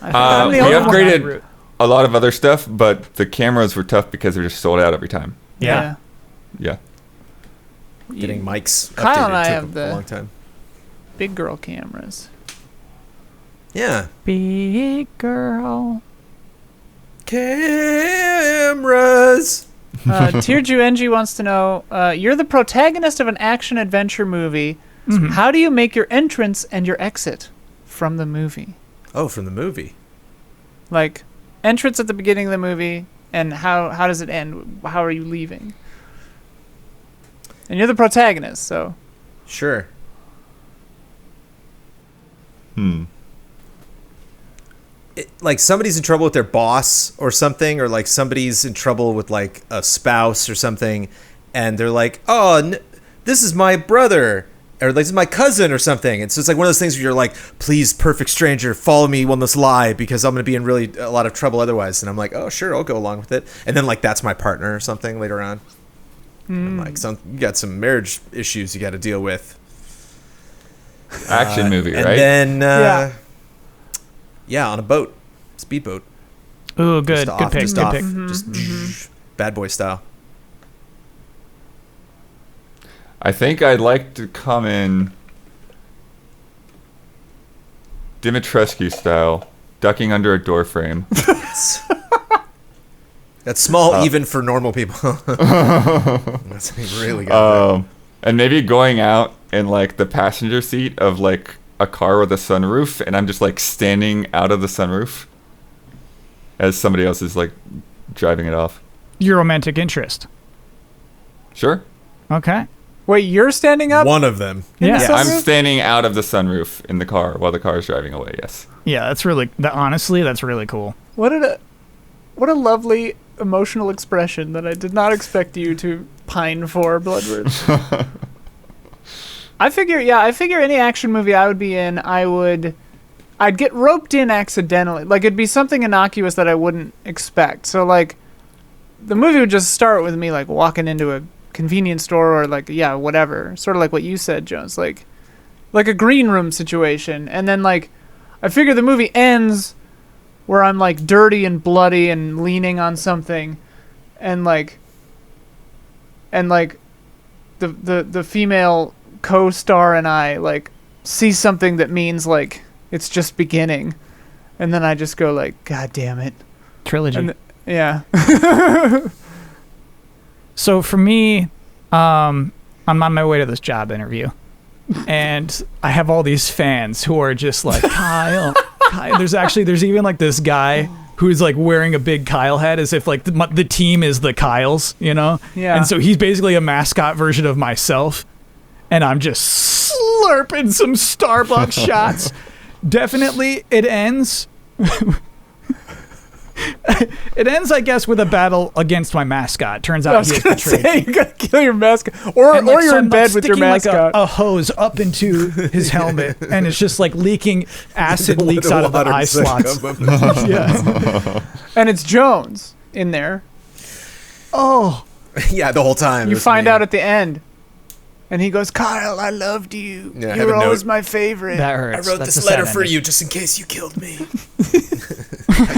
I think I'm We the only one. upgraded a lot of other stuff, but the cameras were tough because they're just sold out every time. Yeah. Yeah. Getting mics Kyle and I updated have took the- a long time. Big girl cameras. Yeah. Big girl. Cameras. Tirju Enji wants to know, you're the protagonist of an action-adventure movie. Mhm. How do you make your entrance and your exit from the movie? Oh, from the movie. Like, entrance at the beginning of the movie, and how does it end? How are you leaving? And you're the protagonist, so... Sure. Like somebody's in trouble with their boss or something, or like somebody's in trouble with like a spouse or something, and they're like, "Oh, this is my brother," or like, "This is my cousin," or something. And so it's like one of those things where you're like, "Please, perfect stranger, follow me on this lie because I'm gonna be in really a lot of trouble otherwise." And I'm like, "Oh, sure, I'll go along with it." And then like that's my partner or something later on. I'm like, you got some marriage issues you got to deal with. Action movie, And right? then, Yeah. yeah, on a boat, speedboat. Ooh, good. Just Good off, pick. just Good off, pick. just bad boy style. I think I'd like to come in Dimitrescu style, ducking under a door frame. That's small even for normal people. That's really good. And maybe going out in like the passenger seat of like a car with a sunroof, and I'm just like standing out of the sunroof as somebody else is like driving it off. Your romantic interest. Sure. Okay. Wait, you're standing up? One of them. in the Yeah. sunroof? I'm standing out of the sunroof in the car while the car is driving away. Yes. Yeah, that's really. Honestly, that's really cool. What a lovely emotional expression that I did not expect you to pine for, Bloodward. I figure any action movie I would be in, I'd get roped in accidentally. Like, it'd be something innocuous that I wouldn't expect. So, like, the movie would just start with me, like, walking into a convenience store or, like, yeah, whatever. Sort of like what you said, Jones. Like a green room situation. And then, like, I figure the movie ends where I'm, like, dirty and bloody and leaning on something. And, like, the female co-star and I, like, see something that means, like, it's just beginning. And then I just go, like, God damn it. Trilogy. And yeah. So for me, I'm on my way to this job interview, and I have all these fans who are just like, Kyle. There's even like this guy who's like wearing a big Kyle hat as if like the team is the Kyles, you know? Yeah. And so he's basically a mascot version of myself, and I'm just slurping some Starbucks shots. Definitely, it ends. It ends, I guess, with a battle against my mascot. Turns I out was he is gonna betrayed. say, you gotta kill your mascot. Or And, like, so you're I'm, in like, bed with your sticking, like, mascot. a hose up into his helmet, and it's just like leaking acid leaks out of the eye slots. Yeah. And it's Jones in there. Oh, Yeah, the whole time. You it was find me. out at the end. And he goes, Kyle, I loved you. Yeah, I you have were a note. always my favorite. that I hurts. wrote That's this a sad letter for ending. you just in case you killed me. I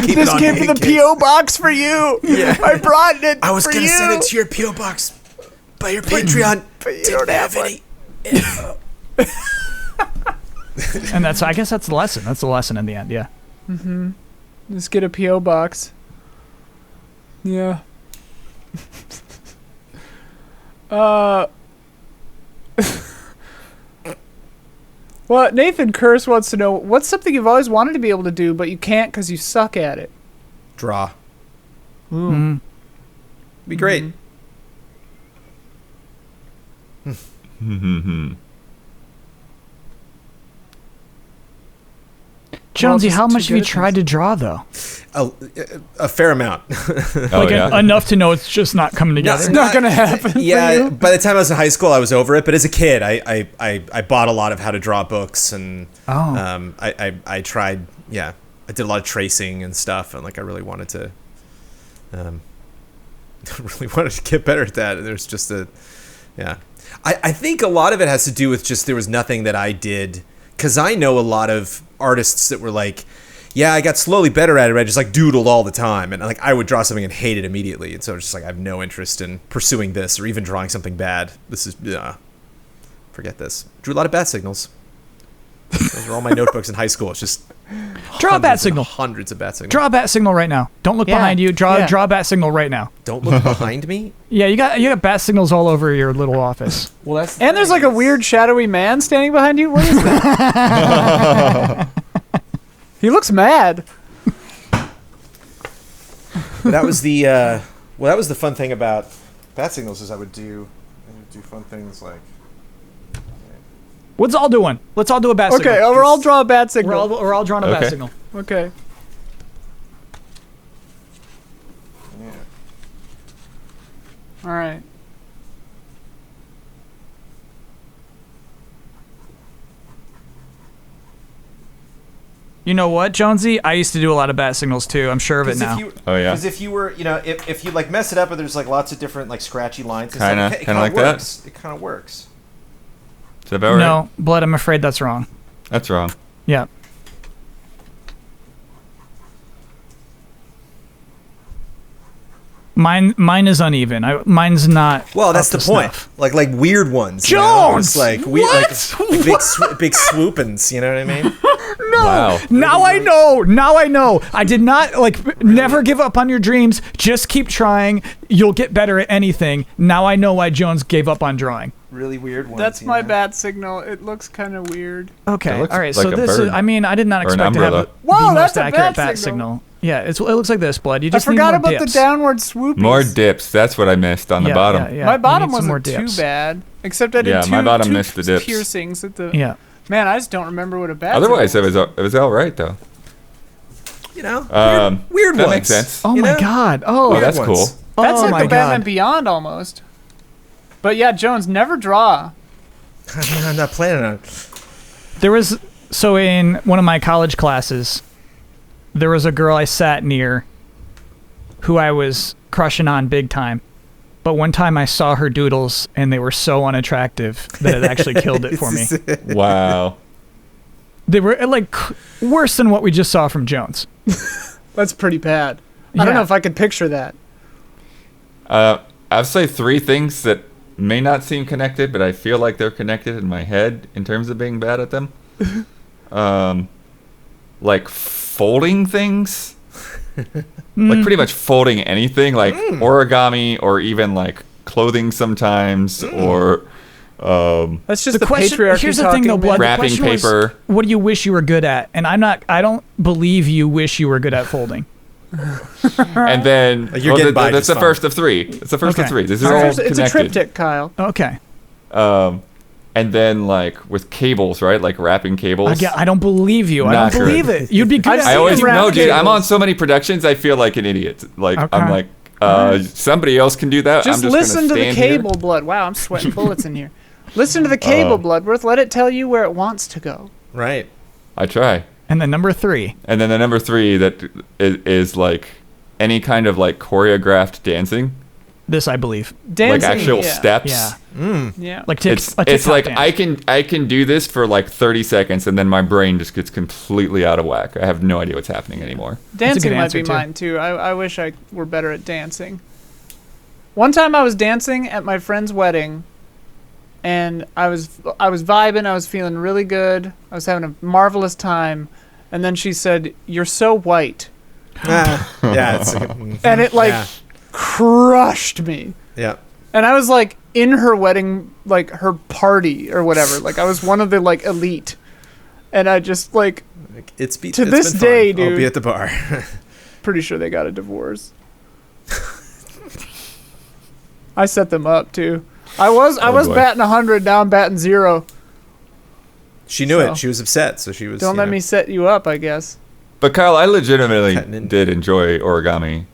keep it This on came me from in the case- P.O. box for you. Yeah. I brought it I was for gonna you. send it to your PO box by your Patreon. But you Didn't don't have have one. any. And I guess that's the lesson. That's the lesson in the end. Yeah. Just get a P.O. box. Yeah. Well, Nathan Curse wants to know, what's something you've always wanted to be able to do, but you can't because you suck at it? Draw. Mhm. Be great. Jonesy, just how too much have good you at tried to draw though? A fair amount. Oh, Like yeah. enough to know it's just not coming together. It's not gonna happen for Yeah, you. by the time I was in high school, I was over it. But as a kid, I bought a lot of how to draw books, and Oh. I tried. Yeah, I did a lot of tracing and stuff, and like I really wanted to, really wanted to get better at that. And there's just yeah. I think a lot of it has to do with just there was nothing that I did, because I know a lot of artists that were like, yeah, I got slowly better at it. I just like doodled all the time, and like I would draw something and hate it immediately, and so it's just like I have no interest in pursuing this or even drawing something bad. This is forget this. Drew a lot of bat signals. Those are all my notebooks in high school. It's just Draw a bat hundreds and signal. hundreds of bat signals. Draw a bat signal right now. Don't look Yeah, behind you. Draw yeah. a bat signal right now. Don't look behind me. Yeah, you got bat signals all over your little office. Well, that's And there's like a weird shadowy man standing behind you. What is that? He looks mad. that was the that was the fun thing about bat signals is I would do fun things like. What's all doing? Let's all do a bat Okay, signal. we're all draw a bat signal. We're all drawing a bat Okay. signal. Okay. Yeah. All right. You know what, Jonesy? I used to do a lot of bat signals too. I'm sure of it now. Oh, yeah? Because if you were, if you like mess it up, or there's like lots of different like scratchy lines. and Kinda- stuff, it kinda like that? works. It kind of works. Is that about right? No, Blood, I'm afraid that's wrong. That's wrong. Yeah. Mine is uneven. Mine's not. Well, that's up the to point. snuff. Like weird ones. you know? Jones! It's like weird, What? like big swoopins. You know what I mean? Wow. Now I know. Now I know. I did not never give up on your dreams. Just keep trying. You'll get better at anything. Now I know why Jones gave up on drawing. Really weird ones. That's you my know? bat signal. It looks kind of weird. Okay. That looks All right. like so a this is. bird. I mean, I did not Or an expect to have umbrella. Whoa, the that's most a accurate bat bat signal. signal. Yeah. It looks like this, Blood. You I just forgot need more about dips. the downward swoopies. More dips. That's what I missed on the Yeah, bottom. yeah, yeah. My You bottom need some more wasn't too dips. bad, except I did Yeah, two, my bottom two missed the dips. piercings at the. Yeah. Man, I just don't remember what a bat. Otherwise, signal it was all right though. You know, weird That ones. makes sense. Oh You my know? God. Oh, Oh, that's ones. cool. That's oh like my the Batman God. Beyond almost. But yeah, Jones, never draw. I'm not planning on it. There was in one of my college classes, there was a girl I sat near who I was crushing on big time. But one time I saw her doodles and they were so unattractive that it actually killed it for me. Wow. They were like worse than what we just saw from Jones. That's pretty bad. I don't Yeah. know if I could picture that. I'd say three things that may not seem connected, but I feel like they're connected in my head in terms of being bad at them. Like folding things. Like pretty much folding anything, like origami or even like clothing sometimes, or That's just the, question. patriarchy Here's the talking, thing, though, man. Blood. The wrapping question was, paper. what do you wish you were good at? And I don't believe you wish you were good at folding. And then You're getting by that's just the fine. first of three. It's the first of Okay. three. This is It's all a- it's a connected. triptych, Kyle. Okay. And then like with cables, right? Like wrapping cables. I don't believe you. I Not don't good. believe it. You'd be good I've at seen I always you wrap no, dude. I'm cables. on so many productions. I feel like an idiot. Like Okay. I'm like, somebody else can do that. Just I'm just listen gonna to the stand here. cable, Blood. Wow, I'm sweating bullets in here. Listen to the cable, Bloodworth. Let it tell you where it wants to go. Right. I try. And then number 3. And then the number 3 that is like any kind of like choreographed dancing, This I believe. Dancing, like actual yeah. steps. Yeah. Yeah. Like It's a TikTok like dance. I can do this for like 30 seconds and then my brain just gets completely out of whack. I have no idea what's happening anymore. Dancing good might answer, be too. mine too. I wish I were better at dancing. One time I was dancing at my friend's wedding, and I was vibing. I was feeling really good. I was having a marvelous time, and then she said, "You're so white," Yeah. It's and it like Yeah. crushed me. Yeah. And I was like in her wedding, like her party or whatever. Like I was one of the like elite, and I just like To this day, dude. I'll be at the bar. pretty sure they got a divorce. I set them up too. I was boy. batting 100. Now I'm batting 0. She knew So. it. She was upset, so she was. Don't you let know. me set you up, I guess. But Kyle, I legitimately Cutting in. did enjoy origami.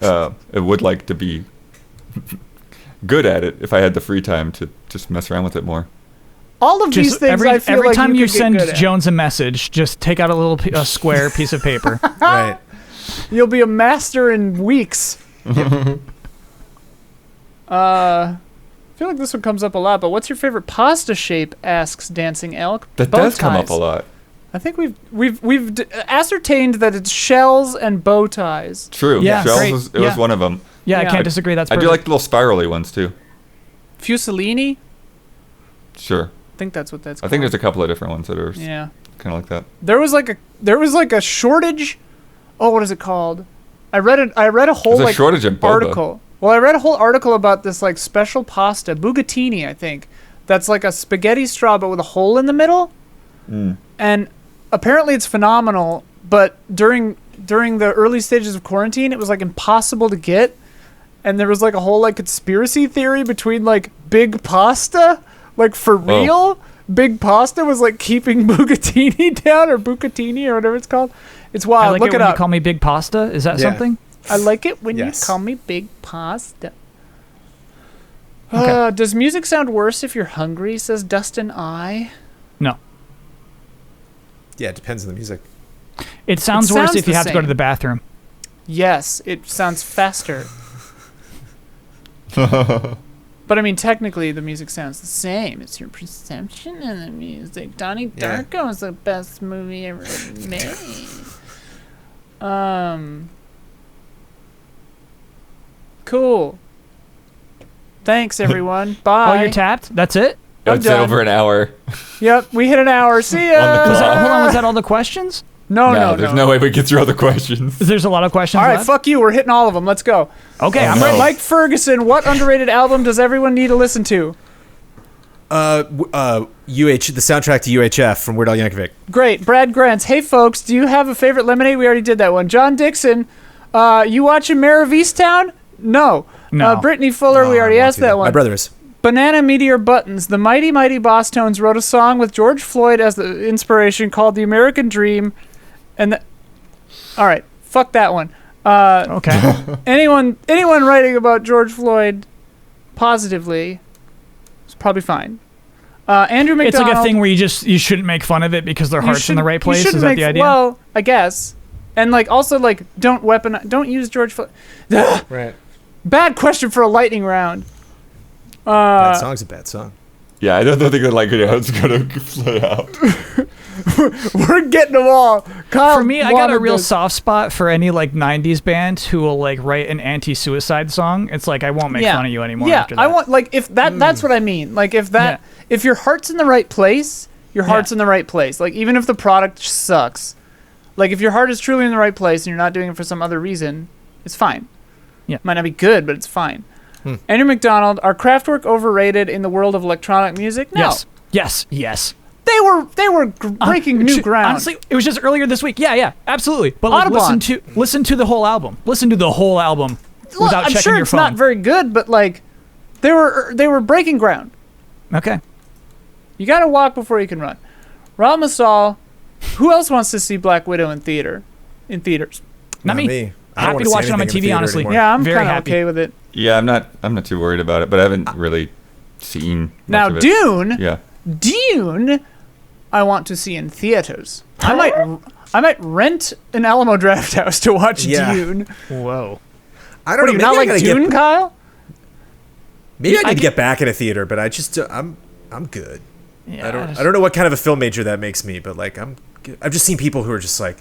I would like to be good at it if I had the free time to just mess around with it more. All of these Just things every I feel every like time you could get send good at. Jones a message, just take out a little a square piece of paper. Right. You'll be a master in weeks. I feel like this one comes up a lot, but what's your favorite pasta shape? Asks Dancing Elk. That Bow does come up ties. a lot. I think we've ascertained that it's shells and bow ties. True. Yeah, Shells great. was Yeah. one of them. Yeah, I Yeah. can't disagree. That's I perfect. do like the little spirally ones too. Fusellini? Sure. I think that's what that's I called. think there's a couple of different ones that are Yeah. kind of like that. There was like a shortage. Oh, what is it called? I read a whole There's a like shortage of boba. article. Well, I read a whole article about this like special pasta, bucatini, I think. That's like a spaghetti straw but with a hole in the middle. And apparently it's phenomenal, but during the early stages of quarantine, it was like impossible to get. And there was like a whole like conspiracy theory between like Big Pasta, like for Whoa. real. Big Pasta was like keeping bucatini down, or bucatini or whatever it's called. It's I wild. like Look it it when up. you call me Big Pasta. Is that Yeah. something? I like it when Yes. you call me Big Pasta. Okay. Does music sound worse if you're hungry? Says Dustin I. No. Yeah, it depends on the music. It sounds worse sounds if you the have to go to same. the bathroom. Yes, it sounds faster. But I mean, technically, the music sounds the same. It's your perception of the music. Donnie Yeah. Darko is the best movie ever made. Cool. Thanks, everyone. Bye. Oh, you're tapped? That's it? I'm It's done. over an hour. Yep, we hit an hour. See ya. On the Was that, clock. hold on, was that all the questions? No, There's no way we get through all the questions. There's a lot of questions All right, left? fuck you. We're hitting all of them. Let's go. Okay, Oh, I'm no. ready. Mike Ferguson, what underrated album does everyone need to listen to? The soundtrack to UHF from Weird Al Yankovic. Great. Brad Grants, hey folks, do you have a favorite lemonade? We already did that one. John Dixon, you watching Mayor of Easttown? No. No. Brittany Fuller, we already asked that one. My brother is. Banana Meteor Buttons, the Mighty Mighty Boss Tones wrote a song with George Floyd as the inspiration called The American Dream. And all right, fuck that one. Okay. Anyone writing about George Floyd positively is probably fine. Andrew It's McDonald. like a thing where you shouldn't make fun of it because their you heart's in the shouldn't- right you place. Is shouldn't that make the idea? Well, I guess. And like also like don't use George Floyd. Right. Bad question for a lightning round. That song's a bad song. Yeah, I don't think that like it's gonna play out. We're getting them all. Kyle For me, I got a wanted real this. soft spot for any like '90s band who will like write an anti-suicide song. It's like I won't make fun of you anymore. Yeah, after that. I want like if that's what I mean. Like if your heart's in the right place, your heart's in the right place. Like even if the product sucks, like if your heart is truly in the right place and you're not doing it for some other reason, it's fine. Yeah. Might not be good, but it's fine. Andrew McDonald, are Kraftwerk overrated in the world of electronic music? No. Yes. They were breaking new ground. Honestly, it was just earlier this week. Yeah, absolutely. But like, Audubon. listen to the whole album. Listen to the whole album Look, without I'm checking sure your it's phone. not very good, but like they were breaking ground. Okay. You got to walk before you can run. Rob Masal, who else wants to see Black Widow in theaters? Not me. I don't Happy wanna to see watch it on my anything in the TV, theater honestly. anymore. Yeah, I'm Very kind of happy. okay with it. Yeah, I'm not too worried about it, but I haven't really seen Now, much of it. Dune, Yeah. Dune, I want to see in theaters. I might rent an Alamo Draft House to watch Yeah. Dune. Whoa. I don't What, know. do you not like Dune, Kyle? Maybe I I need to get- get back in a theater, but I just I'm good. Yeah. I don't know what kind of a film major that makes me, but like I've just seen people who are just like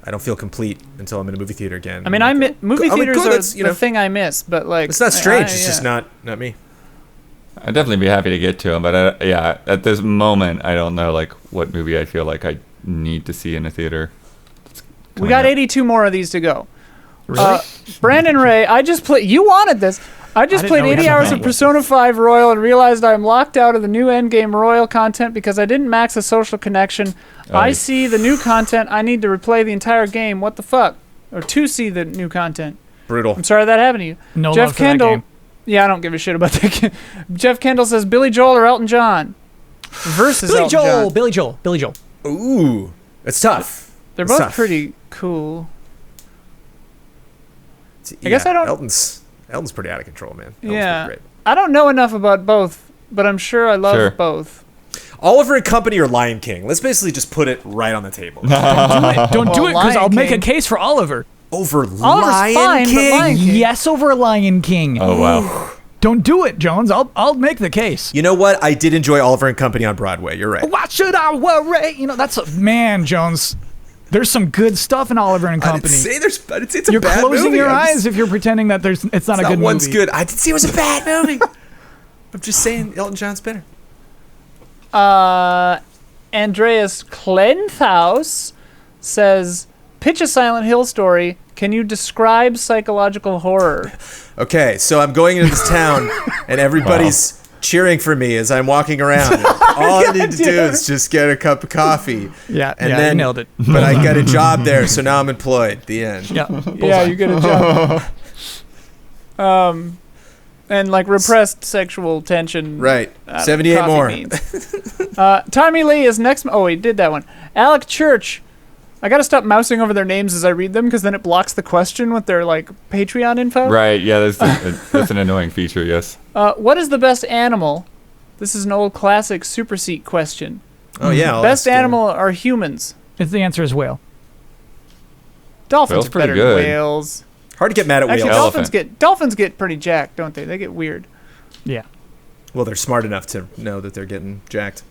I don't feel complete until I'm in a movie theater again. I mean, I'm like, movie I mean, theaters good, are that's, the thing I miss, but like it's not strange. It's yeah. just not me. I'd definitely be happy to get to them, but at this moment, I don't know like what movie I feel like I need to see in a theater. We got 82 more of these to go. Brandon Ray, I just played. You wanted this. I just didn't played know we 80 had hours that of many. Persona 5 Royal and realized I'm locked out of the new endgame Royal content because I didn't max a social connection. I yeah. see the new content. I need to replay the entire game. What the fuck? Or to see the new content. Brutal. I'm sorry that happened to you. No Jeff love for that Kendall. game. Yeah, I don't give a shit about that game. Jeff Kendall says Billy Joel or Elton John versus Billy Elton John. Billy Joel. Ooh, it's tough. They're It's both tough. pretty cool. I guess I don't- Elton's pretty out of control, man. Elton's Yeah. pretty great. I don't know enough about both, but I'm sure I love Sure. both. Oliver and Company or Lion King. Let's basically just put it right on the table. Don't do it because Lion I'll make a King. case for Oliver. Over Oliver's Lion fine, but King. Lion King. Yes, over Lion King. Oh wow. Don't do it, Jones. I'll make the case. You know what? I did enjoy Oliver and Company on Broadway. You're right. Why should I worry? You know, that's a man, Jones. There's some good stuff in Oliver and I Company. didn't say there's. I didn't say it's a You're bad closing movie. your I'm eyes just- if you're pretending that it's not a that good one's movie. good. I didn't say it was a bad movie. I'm just saying Elton John's better. Andreas Klenthaus says, pitch a Silent Hill story. Can you describe psychological horror? Okay, so I'm going into this town, and everybody's cheering for me as I'm walking around. And all I need to do is just get a cup of coffee. Yeah, and yeah, then you nailed it. But I got a job there, so now I'm employed. The end. Yeah, Yeah, you get a job. And like repressed sexual tension. Right. out of 78 coffee more. beans. Tommy Lee is next. Oh, he did that one. Alec Church. I gotta stop mousing over their names as I read them because then it blocks the question with their like Patreon info. Right. Yeah. That's an annoying feature. Yes. What is the best animal? This is an old classic super seat question. Oh yeah. I'll Best ask, animal are humans. The answer is whale. Dolphins Whale's are pretty better good. than whales. Hard to get mad at Actually, whales. Elephant. dolphins get pretty jacked, don't they? They get weird. Yeah. Well, they're smart enough to know that they're getting jacked.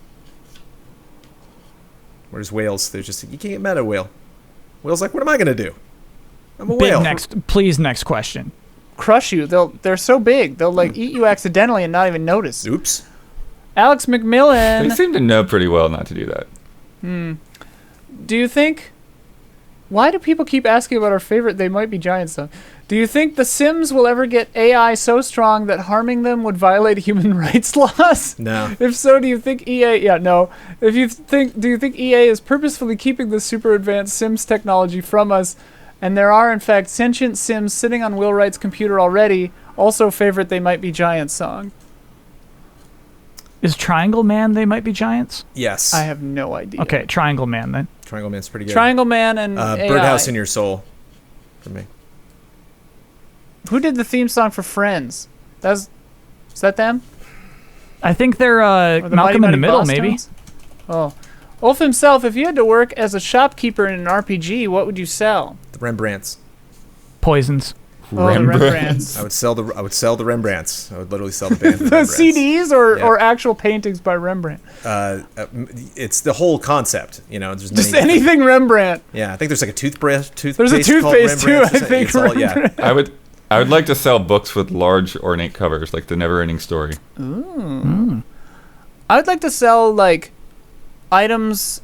Whereas whales, they're just, you can't get mad at a whale. Whale's like, what am I gonna do? I'm a whale. Next question. Crush you. They're so big. They'll like eat you accidentally and not even notice. Oops. Alex They McMillan, seem to know pretty well not to do that. do you think? Why do people keep asking about our favorite They Might Be Giants song? Do you think The Sims will ever get AI so strong that harming them would violate human rights laws? No. If so, do you think EA? Yeah, no. Do you think EA is purposefully keeping this super advanced Sims technology from us? And there are, in fact, sentient Sims sitting on Will Wright's computer already. Also, favorite They Might Be Giants song. Is Triangle Man They Might Be Giants? Yes. I have no idea. Okay, Triangle Man then. Triangle Man's pretty good. Triangle Man and AI. Birdhouse in Your Soul. For me. Who did the theme song for Friends? Is that them? I think they're Or the Malcolm Mighty in the Mighty Middle, maybe. Bosstones? Oh. Ulf himself, if you had to work as a shopkeeper in an RPG, what would you sell? The Rembrandts. Poisons. Oh, the Rembrandts. I would sell the Rembrandts. I would literally sell the band. The CDs or, Yeah. or actual paintings by Rembrandt? It's the whole concept, you know. There's Just many different- anything Rembrandt. Yeah, I think there's like a toothpaste. There's a called toothpaste too, Rembrandt's or I something. think. It's all, yeah. Rembrandt. I would like to sell books with large ornate covers, like The Never-Ending Story. I would like to sell like items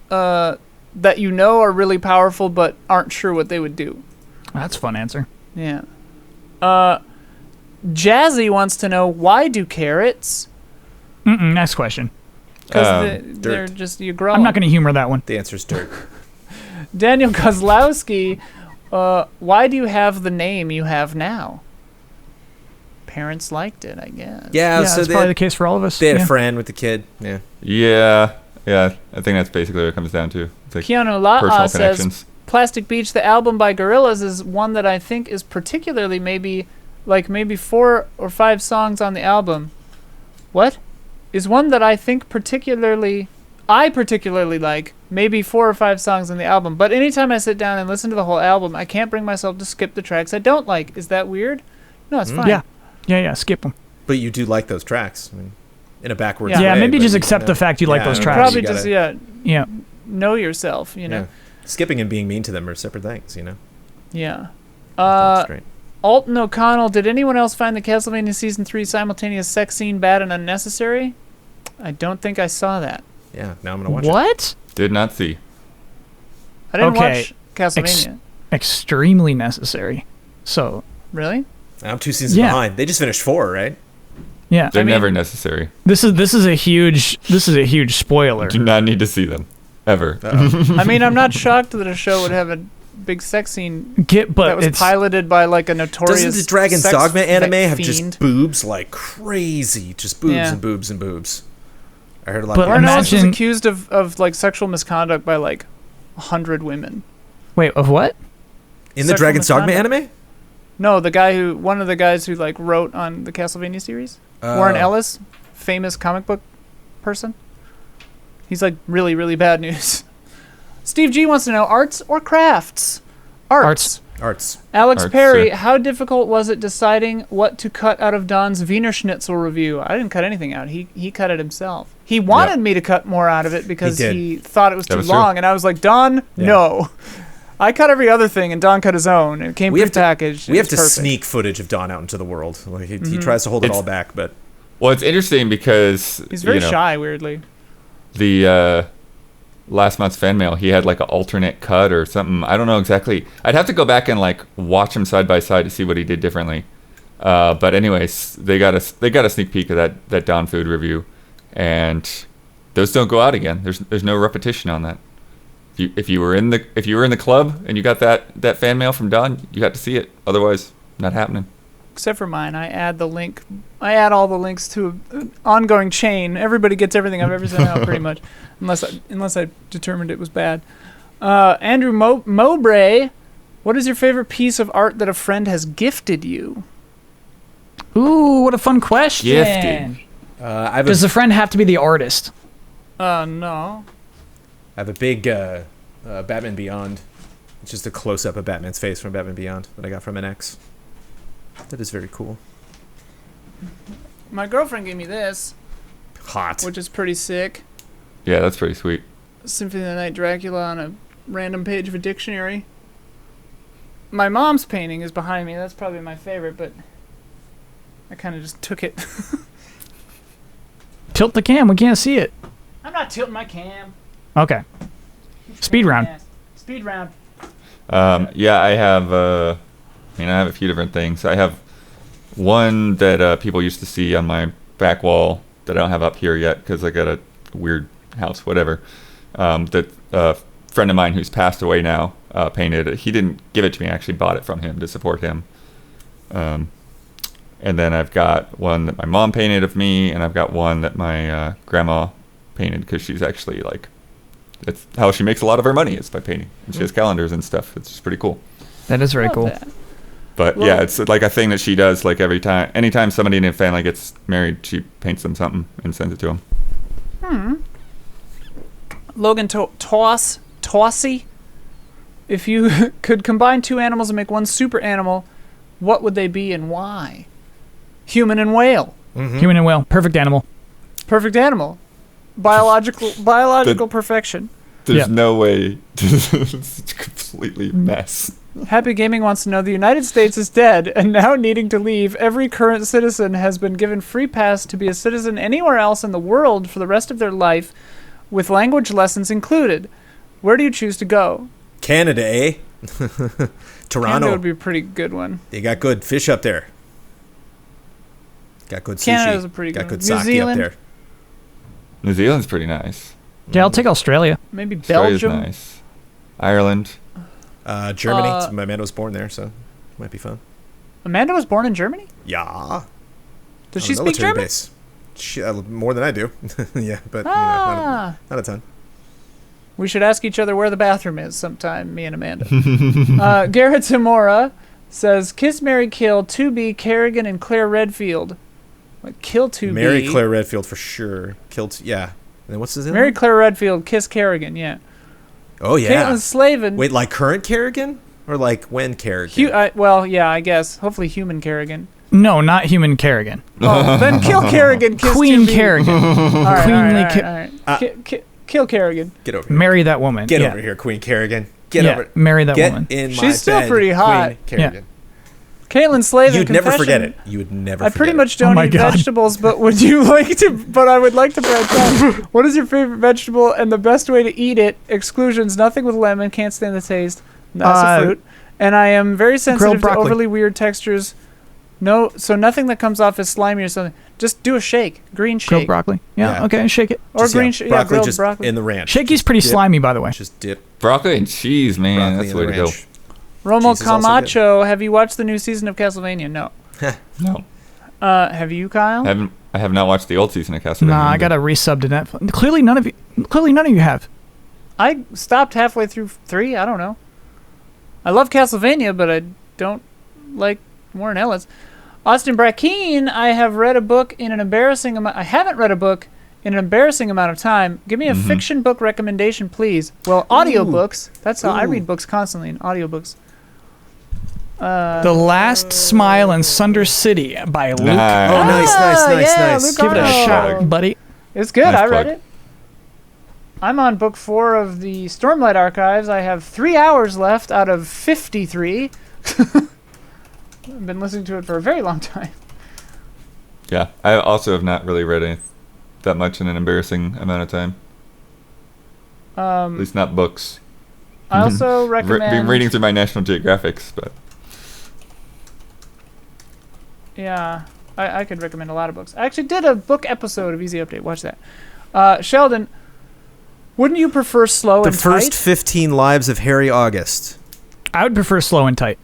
that you know are really powerful but aren't sure what they would do. That's a fun answer. Yeah. Jazzy wants to know, why do carrots? Next question. Because they're dirt. just, you grow I'm not 'em. going to humor that one. The answer's dirt. Daniel Kozlowski, why do you have the name you have now? Parents liked it, I guess. Yeah, Yeah, so that's they probably the had, case for all of us. they had yeah. a friend with the kid. Yeah. Yeah. I think that's basically what it comes down to. It's like Keanu La'a personal says, connections. Plastic Beach, the album by Gorillaz, is one that I think is particularly maybe 4 or 5 songs on the album. What? Is one that I particularly like, maybe 4 or 5 songs on the album. But anytime I sit down and listen to the whole album, I can't bring myself to skip the tracks I don't like. Is that weird? No, it's fine. Yeah, skip them. But you do like those tracks. I mean, in a backwards Yeah. way. Yeah, maybe but just you accept know. the fact you like Yeah, those I don't tracks. know, Probably you just, gotta- Yeah. know yourself, you know? Yeah. Skipping and being mean to them are separate things, you know. Yeah. That's great. Alton O'Connell, did anyone else find the Castlevania Season 3 simultaneous sex scene bad and unnecessary? I don't think I saw that. Yeah, now I'm gonna watch it. What? Did not see. I didn't Okay. watch Castlevania. Extremely necessary. So, Really? I'm 2 seasons Yeah. behind. They just finished 4, right? yeah. They're I mean- never necessary. This is a huge spoiler. Do not need to see them. Ever. I mean, I'm not shocked that a show would have a big sex scene that But was it's piloted by like a notorious Doesn't the Dragon's sex Dogma anime have fiend. just boobs like crazy? Just boobs Yeah. and boobs and boobs. I heard a lot But of Warren Ellis was Imagine- accused of like sexual misconduct by like 100 women. wait, of what? in the sexual Dragon's Dogma misconduct. anime. No, one of the guys who like wrote on the Castlevania series, Warren Ellis, famous comic book person. He's like really, really bad news. Steve G wants to know, arts or crafts? Arts. Arts. Alex Arts, Perry, yeah. how difficult was it deciding what to cut out of Don's Wiener Schnitzel review? I didn't cut anything out. He cut it himself. He wanted Yep. me to cut more out of it because He did. he thought it was That too was true. long, and I was like, Don, no. I cut every other thing, and Don cut his own. It came We have to- prepackaged. We have It's to perfect. sneak footage of Don out into the world. Like he tries to hold it It's- all back, but Well, it's interesting because He's very you know, shy, weirdly. the last month's fan mail, he had like an alternate cut or something. I don't know exactly. I'd have to go back and like watch him side by side to see what he did differently. But anyways, they got a sneak peek of that Don food review, and those don't go out again. There's no repetition on that. If you were in the club and you got that fan mail from Don, you got to see it. Otherwise, not happening. Except for mine, I add all the links to an ongoing chain. Everybody gets everything I've ever sent out, pretty much, unless I determined it was bad. Andrew Mowbray, what is your favorite piece of art that a friend has gifted you? Ooh, what a fun question. Gifted. I have Does the friend have to be the artist? No. I have a big Batman Beyond. It's just a close up of Batman's face from Batman Beyond that I got from an ex. That is very cool. My girlfriend gave me this, Hot. which is pretty sick. Yeah, that's pretty sweet. Symphony of the Night Dracula on a random page of a dictionary. My mom's painting is behind me. That's probably my favorite, but I kind of just took it. Tilt the cam. We can't see it. I'm not tilting my cam. Okay. Speed round. Speed round. Yeah, I have. I have a few different things. I have one that people used to see on my back wall that I don't have up here yet because I got a weird house, whatever. That a friend of mine who's passed away now painted. He didn't give it to me. I actually bought it from him to support him. And then I've got one that my mom painted of me, and I've got one that my grandma painted because she's actually like, that's how she makes a lot of her money is by painting. And she has calendars and stuff. It's just pretty cool. That is very Love cool. that. But Well- yeah, it's like a thing that she does. Like anytime somebody in the family gets married, she paints them something and sends it to them. Logan Tossy, if you could combine two animals and make one super animal, what would they be and why? Human and whale. Human and whale. Perfect animal. Perfect animal. Biological perfection. There's Yeah. no way. It's completely mess. Happy Gaming wants to know the United States is dead and now needing to leave. Every current citizen has been given free pass to be a citizen anywhere else in the world for the rest of their life, with language lessons included. Where do you choose to go? Canada, eh? Canada Toronto. would be a pretty good one. They got good fish up there. Got good sushi. Canada's a pretty got good good one. New sake Zealand? up there. New Zealand's pretty nice. Yeah, I'll take Australia. Maybe Australia's Belgium. nice. Ireland. Germany. Uh, My man was born there, so might be fun. Amanda was born in Germany? Yeah. Does On she a speak military German? base. More than I do. Yeah, but Ah. not a ton. We should ask each other where the bathroom is sometime, me and Amanda. Garrett Zamora says, Kiss, Mary, Kill, 2B, Kerrigan, and Claire Redfield. Like, kill 2B. Mary Claire Redfield for sure. Yeah. And then what's his name? Mary Claire Redfield, Kiss Kerrigan, yeah. Oh yeah. Caitlin Slavin. Wait, like current Kerrigan or like when Kerrigan? Well, yeah, I guess. Hopefully human Kerrigan. No, not human Kerrigan. Oh, then kill Kerrigan, kiss Queen 2B. Kerrigan. All right, all right, Queenly all right, all right. Kill Kerrigan. Get over here. Marry that woman. Get yeah. over here, Queen Kerrigan. Get Yeah, over. marry that Get woman. in my She's still bed, pretty hot. Queen Kerrigan. Caitlin Slavin. You'd never forget confession. it. You would never. I pretty forget much it. don't my eat God. vegetables, but would you like to? But I would like to branch out. What is your favorite vegetable and the best way to eat it? Exclusions: nothing with lemon, can't stand the taste. That's a fruit. And I am very sensitive to broccoli. overly weird textures. No, so nothing that comes off as slimy or something. Just do a shake, green Grilled shake, broccoli. Yeah, Yeah. okay, shake it. or Just, green yeah, shake. Yeah, broccoli grilled just broccoli. in the ranch. Shaky's pretty dip. slimy, by the way. Just dip Broccoli and cheese, man. broccoli That's in the way the to go. ranch. Romo Cheese is also Camacho, have you watched the new season of Castlevania? No. No, Have you, Kyle? I have not watched the old season of Castlevania. Nah, I either. got to resub to Netflix. Clearly none of you have. I stopped halfway through 3. I don't know. I love Castlevania, but I don't like Warren Ellis. Austin Brackeen, I have read a book in an embarrassing amount. I haven't read a book in an embarrassing amount of time. Give me a fiction book recommendation, please. Well, audiobooks. That's how I read books constantly in audiobooks. The Last Smile in Sunder City by Luke. Nice. Oh, nice. Luke Give it a Arnold. shot, buddy. It's good. Nice I read plug. it. I'm on book 4 of the Stormlight Archives. I have 3 hours left out of 53. I've been listening to it for a very long time. Yeah, I also have not really read that much in an embarrassing amount of time. At least not books. I also Been recommend. reading through my National Geographics, but Yeah, I could recommend a lot of books. I actually did a book episode of Easy Update. Watch that. Sheldon, wouldn't you prefer slow The and first tight? 15 lives of Harry August. I would prefer slow and tight.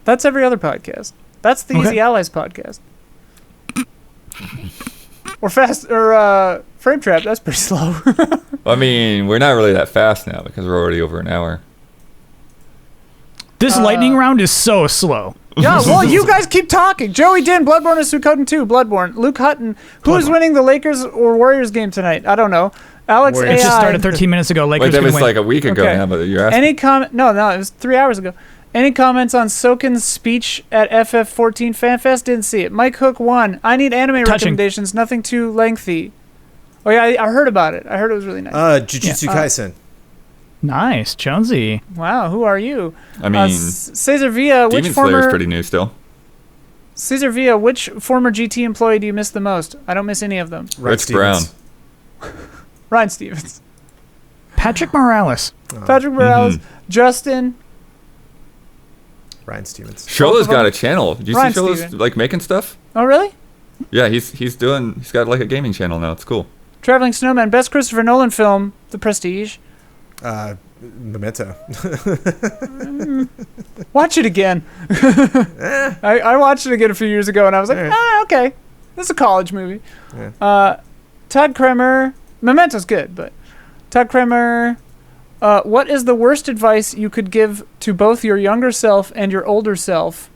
That's every other podcast. That's the Okay. Easy Allies podcast. Or fast or Frame Trap. That's pretty slow. I mean, we're not really that fast now because we're already over an hour. This lightning round is so slow. Yeah, well, you guys keep talking. Joey Din, Bloodborne is Suikoden 2, Bloodborne. Luke Hutton, who is Bloodborne. winning the Lakers or Warriors game tonight? I don't know. Alex Warriors. It AI. just started 13 minutes ago. Lakers Wait, that can was win. like a week ago Okay. now, but you're asking. Any comment? No, it was 3 hours ago. Any comments on Soken's speech at FF14 FanFest? Didn't see it. Mike Hook 1. I need anime Touching. recommendations, nothing too lengthy. Oh, yeah, I heard about it. I heard it was really nice. Jujutsu Yeah, Kaisen. Nice, Jonesy. Wow, who are you? I mean, Cesar Villa, which Demon Slayer is former pretty new still. Caesar Villa, which former GT employee do you miss the most? I don't miss any of them. Ryan Rich Brown. Stevens. Ryan Stevens, Patrick Morales. Patrick Morales, Justin. Ryan Stevens. Shola's got a channel. Did you Ryan see Shola's Steven. like making stuff? Oh, really? Yeah, he's got like a gaming channel now. It's cool. Traveling Snowman, best Christopher Nolan film, The Prestige. Memento. Watch it again. I watched it again a few years ago, and I was like, okay, this is a college movie. Yeah. Todd Kremer, Memento's good, but Todd Kremer, what is the worst advice you could give to both your younger self and your older self?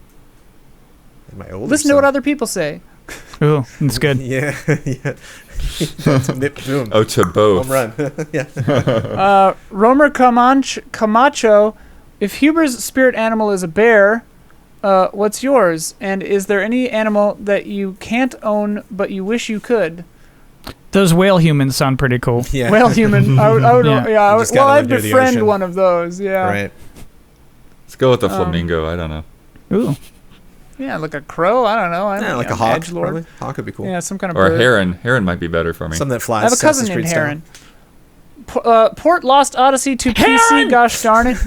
My older Listen to what son. other people say. Ooh, that's good. Yeah, yeah. That's nip, boom. Oh, to both. Home run. Yeah. Romer Camacho, if Huber's spirit animal is a bear, what's yours? And is there any animal that you can't own but you wish you could? Those whale humans sound pretty cool. Yeah. Whale human. I would, Yeah. yeah. You just Well, gotta I'd live near the befriend ocean. one of those. Yeah. Right. Let's go with the flamingo. I don't know. Ooh. Yeah, like a crow. I don't know. Yeah, like a hawk. Probably. Hawk would be cool. Yeah, some kind of Or a bird. heron. Heron might be better for me. Something that flies. I have a cousin Assassin's named Creed style. Heron. Port Lost Odyssey to PC. Gosh darn it.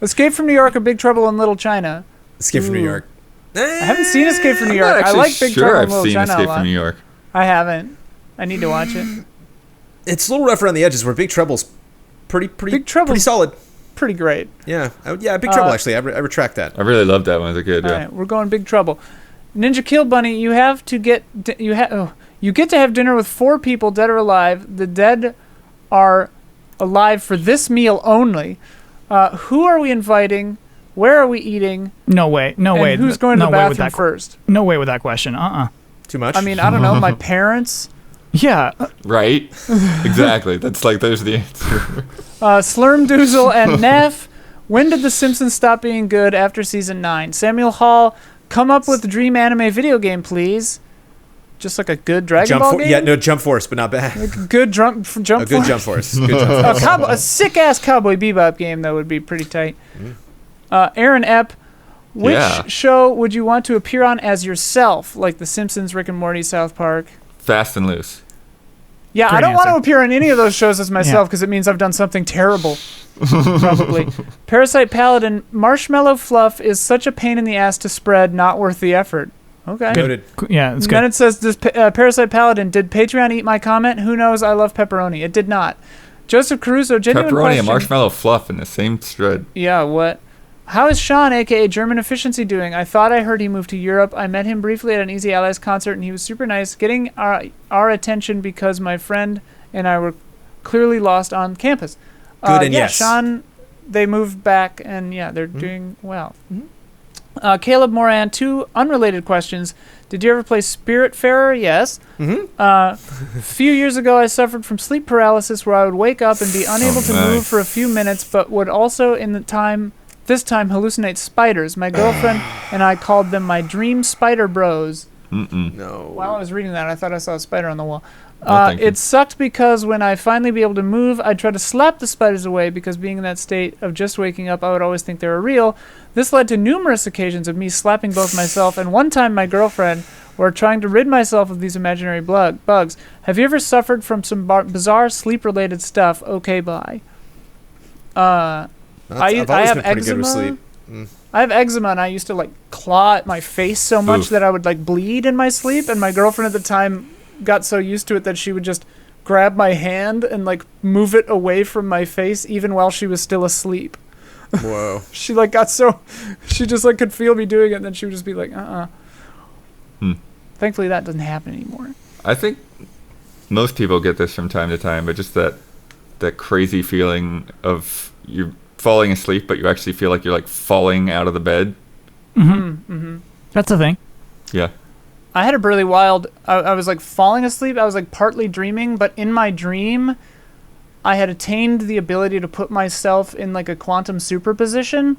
Escape from New York or Big Trouble in Little China. Escape from New Ooh. York. I haven't seen Escape from New I'm York. not I actually like Big sure Trouble in I've Little seen China a Escape lot. from New York. I haven't. I need to watch it. It's a little rough around the edges. Where Big Trouble's pretty Trouble's- solid. Pretty great. Yeah. Big Trouble. Actually, I retract that. I really loved that when I was a kid. All Yeah. right, we're going Big Trouble. Ninja Kill Bunny, you have to get you get to have dinner with 4 people, dead or alive. The dead are alive for this meal only. Who are we inviting? Where are we eating? No way. No And way. who's going to no the way with bathroom that first? No way with that question. Too much. I mean, I don't know. My parents. Yeah. Right? Exactly. That's like, there's the answer. Slurmdoozle and Neff. When did The Simpsons stop being good after season 9? Samuel Hall, come up with Dream Anime video game, please. Just like a good Dragon Ball game? Yeah, no, Jump Force, but not bad. Good jump A Force? good Jump Force. Good Jump Force. A sick-ass Cowboy Bebop game, that would be pretty tight. Aaron Epp, which Yeah. show would you want to appear on as yourself? Like The Simpsons, Rick and Morty, South Park? Fast and Loose. Yeah, I Great don't want to answer. appear on any of those shows as myself because it means I've done something terrible. Probably. Parasite Paladin, Marshmallow Fluff is such a pain in the ass to spread, not worth the effort. Okay. Noted. Yeah, it's And then good. it says, does Parasite Paladin, did Patreon eat my comment? Who knows? I love pepperoni. It did not. Joseph Caruso, genuine Pepperoni question. and marshmallow fluff in the same thread. Yeah, what? How is Sean, aka German Efficiency, doing? I thought I heard he moved to Europe. I met him briefly at an Easy Allies concert, and he was super nice, getting our attention because my friend and I were clearly lost on campus. Good and yeah, yes. Sean, they moved back, and yeah, they're doing well. Caleb Moran, 2 unrelated questions. Did you ever play Spiritfarer? Yes. A few years ago, I suffered from sleep paralysis where I would wake up and be unable to nice. move for a few minutes, but would also in the this time hallucinate spiders. My girlfriend and I called them my dream spider bros. No. While I was reading that, I thought I saw a spider on the wall. thank you. It sucked because when I finally be able to move, I'd try to slap the spiders away because being in that state of just waking up, I would always think they were real. This led to numerous occasions of me slapping both myself and one time my girlfriend or trying to rid myself of these imaginary bugs. Have you ever suffered from some bizarre sleep-related stuff? Okay, bye. I've always I have been pretty good with eczema. sleep. I have eczema, and I used to like claw at my face so much Oof. that I would like bleed in my sleep. And my girlfriend at the time got so used to it that she would just grab my hand and like move it away from my face, even while she was still asleep. Whoa. She like got so she just like could feel me doing it, and then she would just be like, Thankfully, that doesn't happen anymore. I think most people get this from time to time, but just that crazy feeling of you falling asleep, but you actually feel like you're like falling out of the bed. That's a thing. Yeah. I had a really wild. I was like falling asleep. I was like partly dreaming, but in my dream, I had attained the ability to put myself in like a quantum superposition.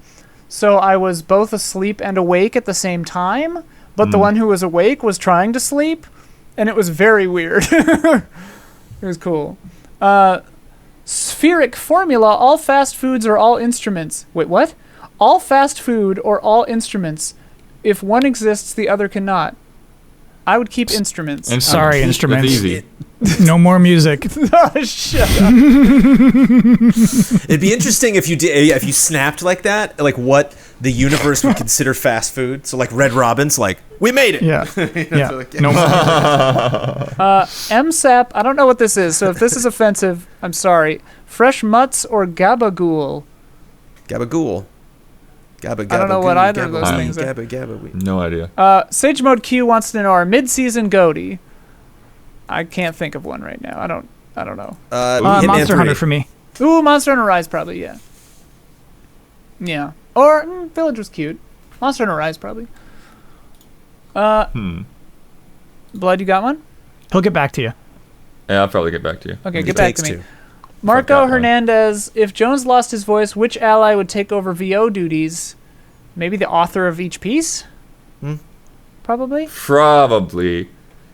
So I was both asleep and awake at the same time, but the one who was awake was trying to sleep, and it was very weird. It was cool. Spheric formula, all fast foods or all instruments. Wait, what? All fast food or all instruments. If one exists, the other cannot. I would keep instruments. And Sorry, instruments. It's easy. No more music. Oh, shut up. It'd be interesting if you did, if you snapped like that, like what the universe would consider fast food. So like Red Robin's, like we made it. Yeah. Yeah. like, No more. MSAP, I don't know what this is, so if this is offensive, I'm sorry. Fresh mutts or gabagool? Gabagool. Gabba, I don't know what either of those gabba, things are. Gabba, gabba. No idea. Sage Mode Q wants to know our mid-season goatee. I can't think of one right now. I don't know. Hitman Monster 3. Hunter for me. Ooh, Monster Hunter Rise probably, yeah. Yeah. Or Village was cute. Monster Hunter Rise probably. Blood, you got one? He'll get back to you. Yeah, I'll probably get back to you. Okay, It get back takes to me. two. Marco Forgot one. Hernandez, if Jones lost his voice, which ally would take over VO duties? Maybe the author of each piece? Probably? Probably.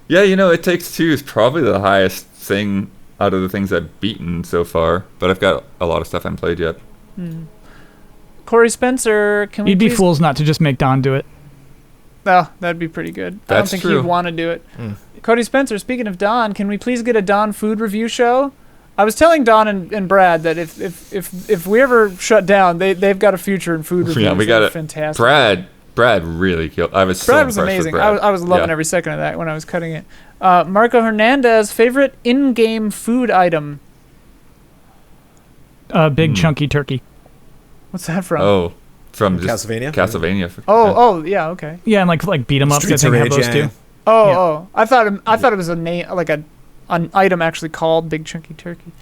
Yeah, It Takes Two is probably the highest thing out of the things I've beaten so far, but I've got a lot of stuff I haven't played yet. Corey Spencer, can we You'd be please... fools not to just make Don do it. Oh, that'd be pretty good. I don't That's think true. he'd want to do it. Cody Spencer, speaking of Don, can we please get a Don food review show? I was telling Don and Brad that if we ever shut down, they've got a future in food reviews. Yeah, we They're got it. fantastic. Brad really killed. I was so Brad was impressed with amazing. Brad. I was loving Yeah. every second of that when I was cutting it. Marco Hernandez, favorite in-game food item? Big chunky turkey. What's that from? Oh, from just Castlevania? Castlevania. Oh, yeah, okay. Yeah, and like beat 'em ups. I Streets think of have Rage, those yeah. too. Oh, Yeah. oh. I thought it was a name, like an item actually called Big Chunky Turkey.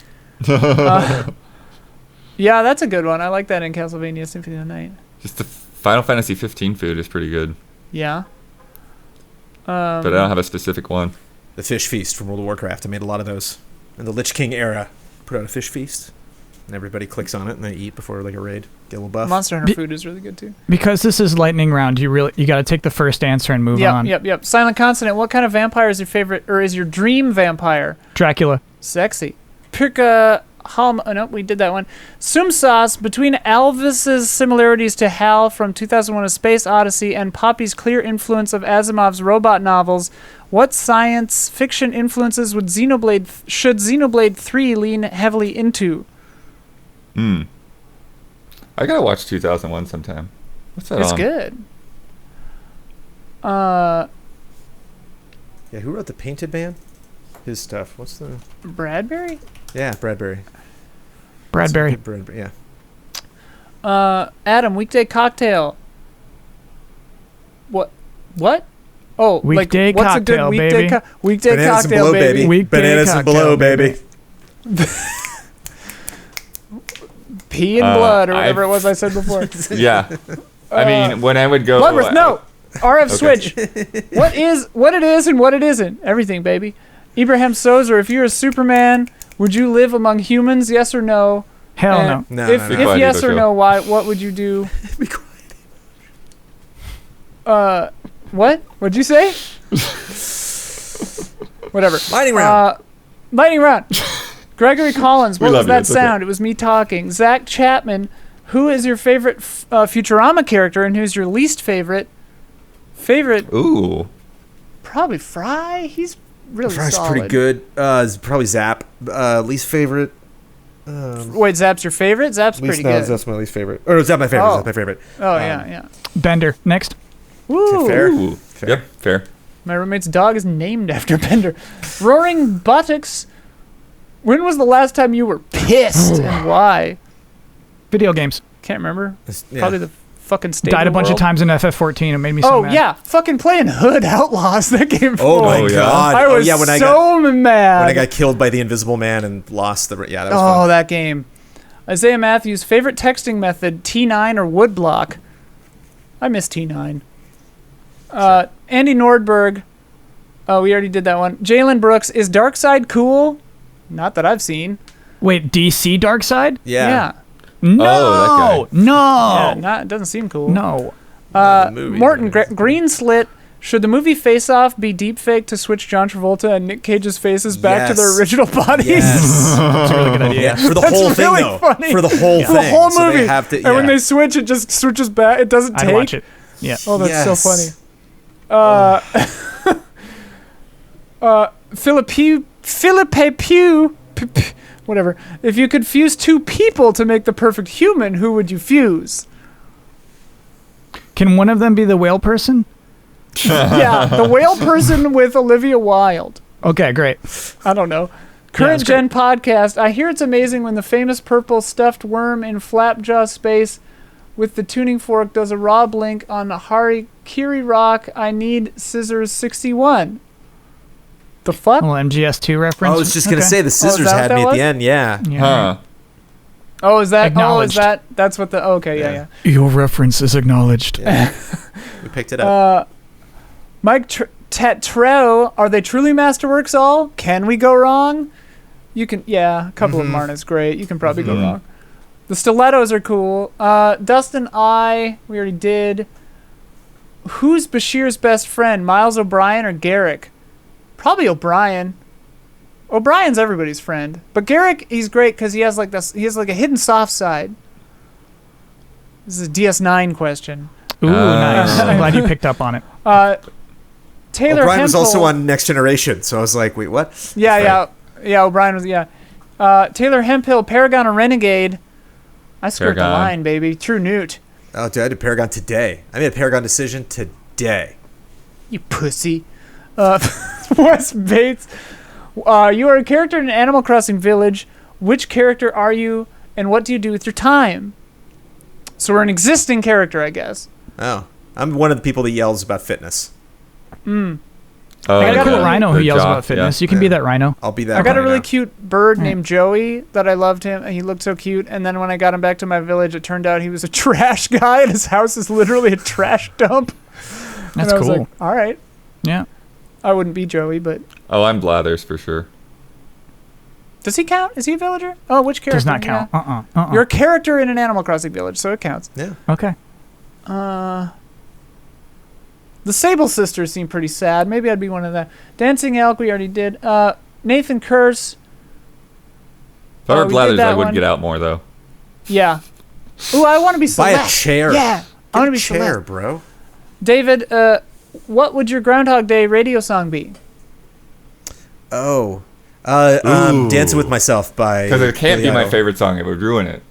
Yeah, that's a good one. I like that in Castlevania Symphony of the Night. Just the Final Fantasy 15 food is pretty good, Yeah. but I don't have a specific one. The Fish Feast from World of Warcraft. I made a lot of those. In the Lich King era, put out a Fish Feast, and everybody clicks on it and they eat before like a raid. Get a little buff. Monster Hunter Be- food is really good too. Because this is lightning round, you got to take the first answer and move on. Yep. Silent Consonant. What kind of vampire is your favorite, or is your dream vampire? Dracula. Sexy. Pirka Halm. Oh, no, we did that one. Sumsas, between Alvis's similarities to Hal from 2001: A Space Odyssey and Poppy's clear influence of Asimov's robot novels, what science fiction influences should Xenoblade 3 lean heavily into? I gotta watch 2001 sometime. What's that It's on? good. Yeah, who wrote the Painted Man? His stuff. What's the? Bradbury? Yeah, Bradbury. Bradbury. Bradbury. Yeah. Adam, weekday cocktail. What? Oh, Weekday like, what's a cocktail, good weekday baby. weekday Bananas cocktail, and below, baby. Weekday Bananas and cocktail, below, baby. Pea and blood, or whatever I've- it was I said before. Yeah. I mean, when I would go. Bloodworth, no. RF Okay. switch. What it is and what it isn't. Everything, baby. Ibrahim Sozer, if you're a Superman, would you live among humans? Yes or no? Hell And no. No, if no, no. if Be quiet, yes Ito or Show. no, why? What would you do? Be quiet. What? What'd you say? Whatever. Lightning round. Lightning round. Gregory Collins. We What was love you, that it's okay. sound? It was me talking. Zach Chapman. Who is your favorite Futurama character, and who's your least favorite? Ooh. Probably Fry. He's really Fry's solid. pretty good. It's probably Zap. Least favorite. Wait, Zap's your favorite? Zap's pretty good. That's my least favorite. Or no, Zap my favorite. Oh. Zap my favorite. Oh yeah. Bender. Next. Woo. Fair. Ooh. Fair. Yep, fair. My roommate's dog is named after Bender. Roaring Buttocks. When was the last time you were pissed and why? Video games. Can't remember. Yeah. Probably the fucking state. Died a of the bunch of world. times in FF14. It made me so Oh mad. yeah, fucking playing Hood Outlaws. That game. Oh my Oh, yeah. god. I was oh yeah, when so mad. when I got killed by the Invisible Man and lost the that was Oh, fun. that game. Isaiah Matthews, favorite texting method, T9 or woodblock? I miss T9. Andy Nordberg. Oh, we already did that one. Jalen Brooks, is Darkseid cool? Not that I've seen. Wait, DC Darkseid? Yeah. No. Oh, that No. Yeah, it doesn't seem cool. No. The movie, Morton but it's- Greenslit. Should the movie Face Off be deepfake to switch John Travolta and Nick Cage's faces back to their Yes. original bodies? Yes. That's a really good idea. Yeah, for the That's whole thing really though. funny. For the whole For thing. the whole So movie. they have to, And when yeah. they switch, it just switches back. It doesn't I'd take. watch it. Yeah. Oh, that's so funny. Yes. Philippe Pew, whatever. If you could fuse two people to make the perfect human, who would you fuse? Can one of them be the whale person? Yeah, the whale person with Olivia Wilde. Okay, great. I don't know. Current that's Gen podcast. I hear it's amazing when the famous purple stuffed worm in Flapjaw space with the tuning fork does a raw blink on the Harikiri Rock. I need scissors 61. The fuck? A little MGS2 reference. I was just gonna Okay. say the scissors that had what me that at was? the end. Yeah. Yeah. Huh. Oh, is that? Acknowledged. That's what the? Okay, yeah. Your reference is acknowledged. Yeah. We picked it up. Mike Tetrell, are they truly Masterworks all? Can we go wrong? You can, yeah, a couple of them aren't as great. You can probably go wrong. The stilettos are cool. Dustin I, we already did. Who's Bashir's best friend, Miles O'Brien or Garrick? Probably O'Brien. O'Brien's everybody's friend, but Garrick, he's great because he has like this. He has like a hidden soft side. This is a DS9 question. Ooh, nice. I'm glad you picked up on it. Taylor Brian was also Hempel- on Next Generation, so I was like, wait, what? Yeah. O'Brien was, yeah. Taylor Hemphill, Paragon or Renegade. I skirt the Paragon. line, baby. True Newt. Oh, dude, I did Paragon today. I made a Paragon decision today. You pussy. Wes Bates. You are a character in Animal Crossing Village. Which character are you, and what do you do with your time? So we're an existing character, I guess. Oh, I'm one of the people that yells about fitness. Oh, I got a cool the- rhino the who yells jock, about fitness. yeah. You can be that rhino. I'll be that. I got a guy really now. cute bird named Joey that I loved him, and he looked so cute. And then when I got him back to my village, it turned out he was a trash guy, and his house is literally a trash dump. That's and I was cool. like, all right. Yeah. I wouldn't be Joey, but Oh, I'm Blathers for sure. does he count? Is he a villager? Oh, which character? Does not count. Yeah. Uh-uh. You're a character in an Animal Crossing village, so it counts. Yeah. Okay. The Sable sisters seem pretty sad. Maybe I'd be one of them. Dancing Elk, we already did. Nathan Curse. If I were we did Blathers, that I would one. get out more though. Yeah. Ooh, I want to be Buy Celeste. a chair. Yeah. I want to Get be a chair, Celeste. bro. David, what would your Groundhog Day radio song be? Oh. Ooh. Dancing with Myself by. Because it can't Billy be my Idol. favorite song. It would ruin it.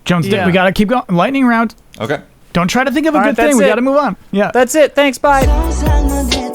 Jones, Yeah. we got to keep going. Lightning round. Okay. Don't try to think of a All good right, thing. that's We it. got to move on. Yeah. That's it. Thanks. Bye. Sometimes I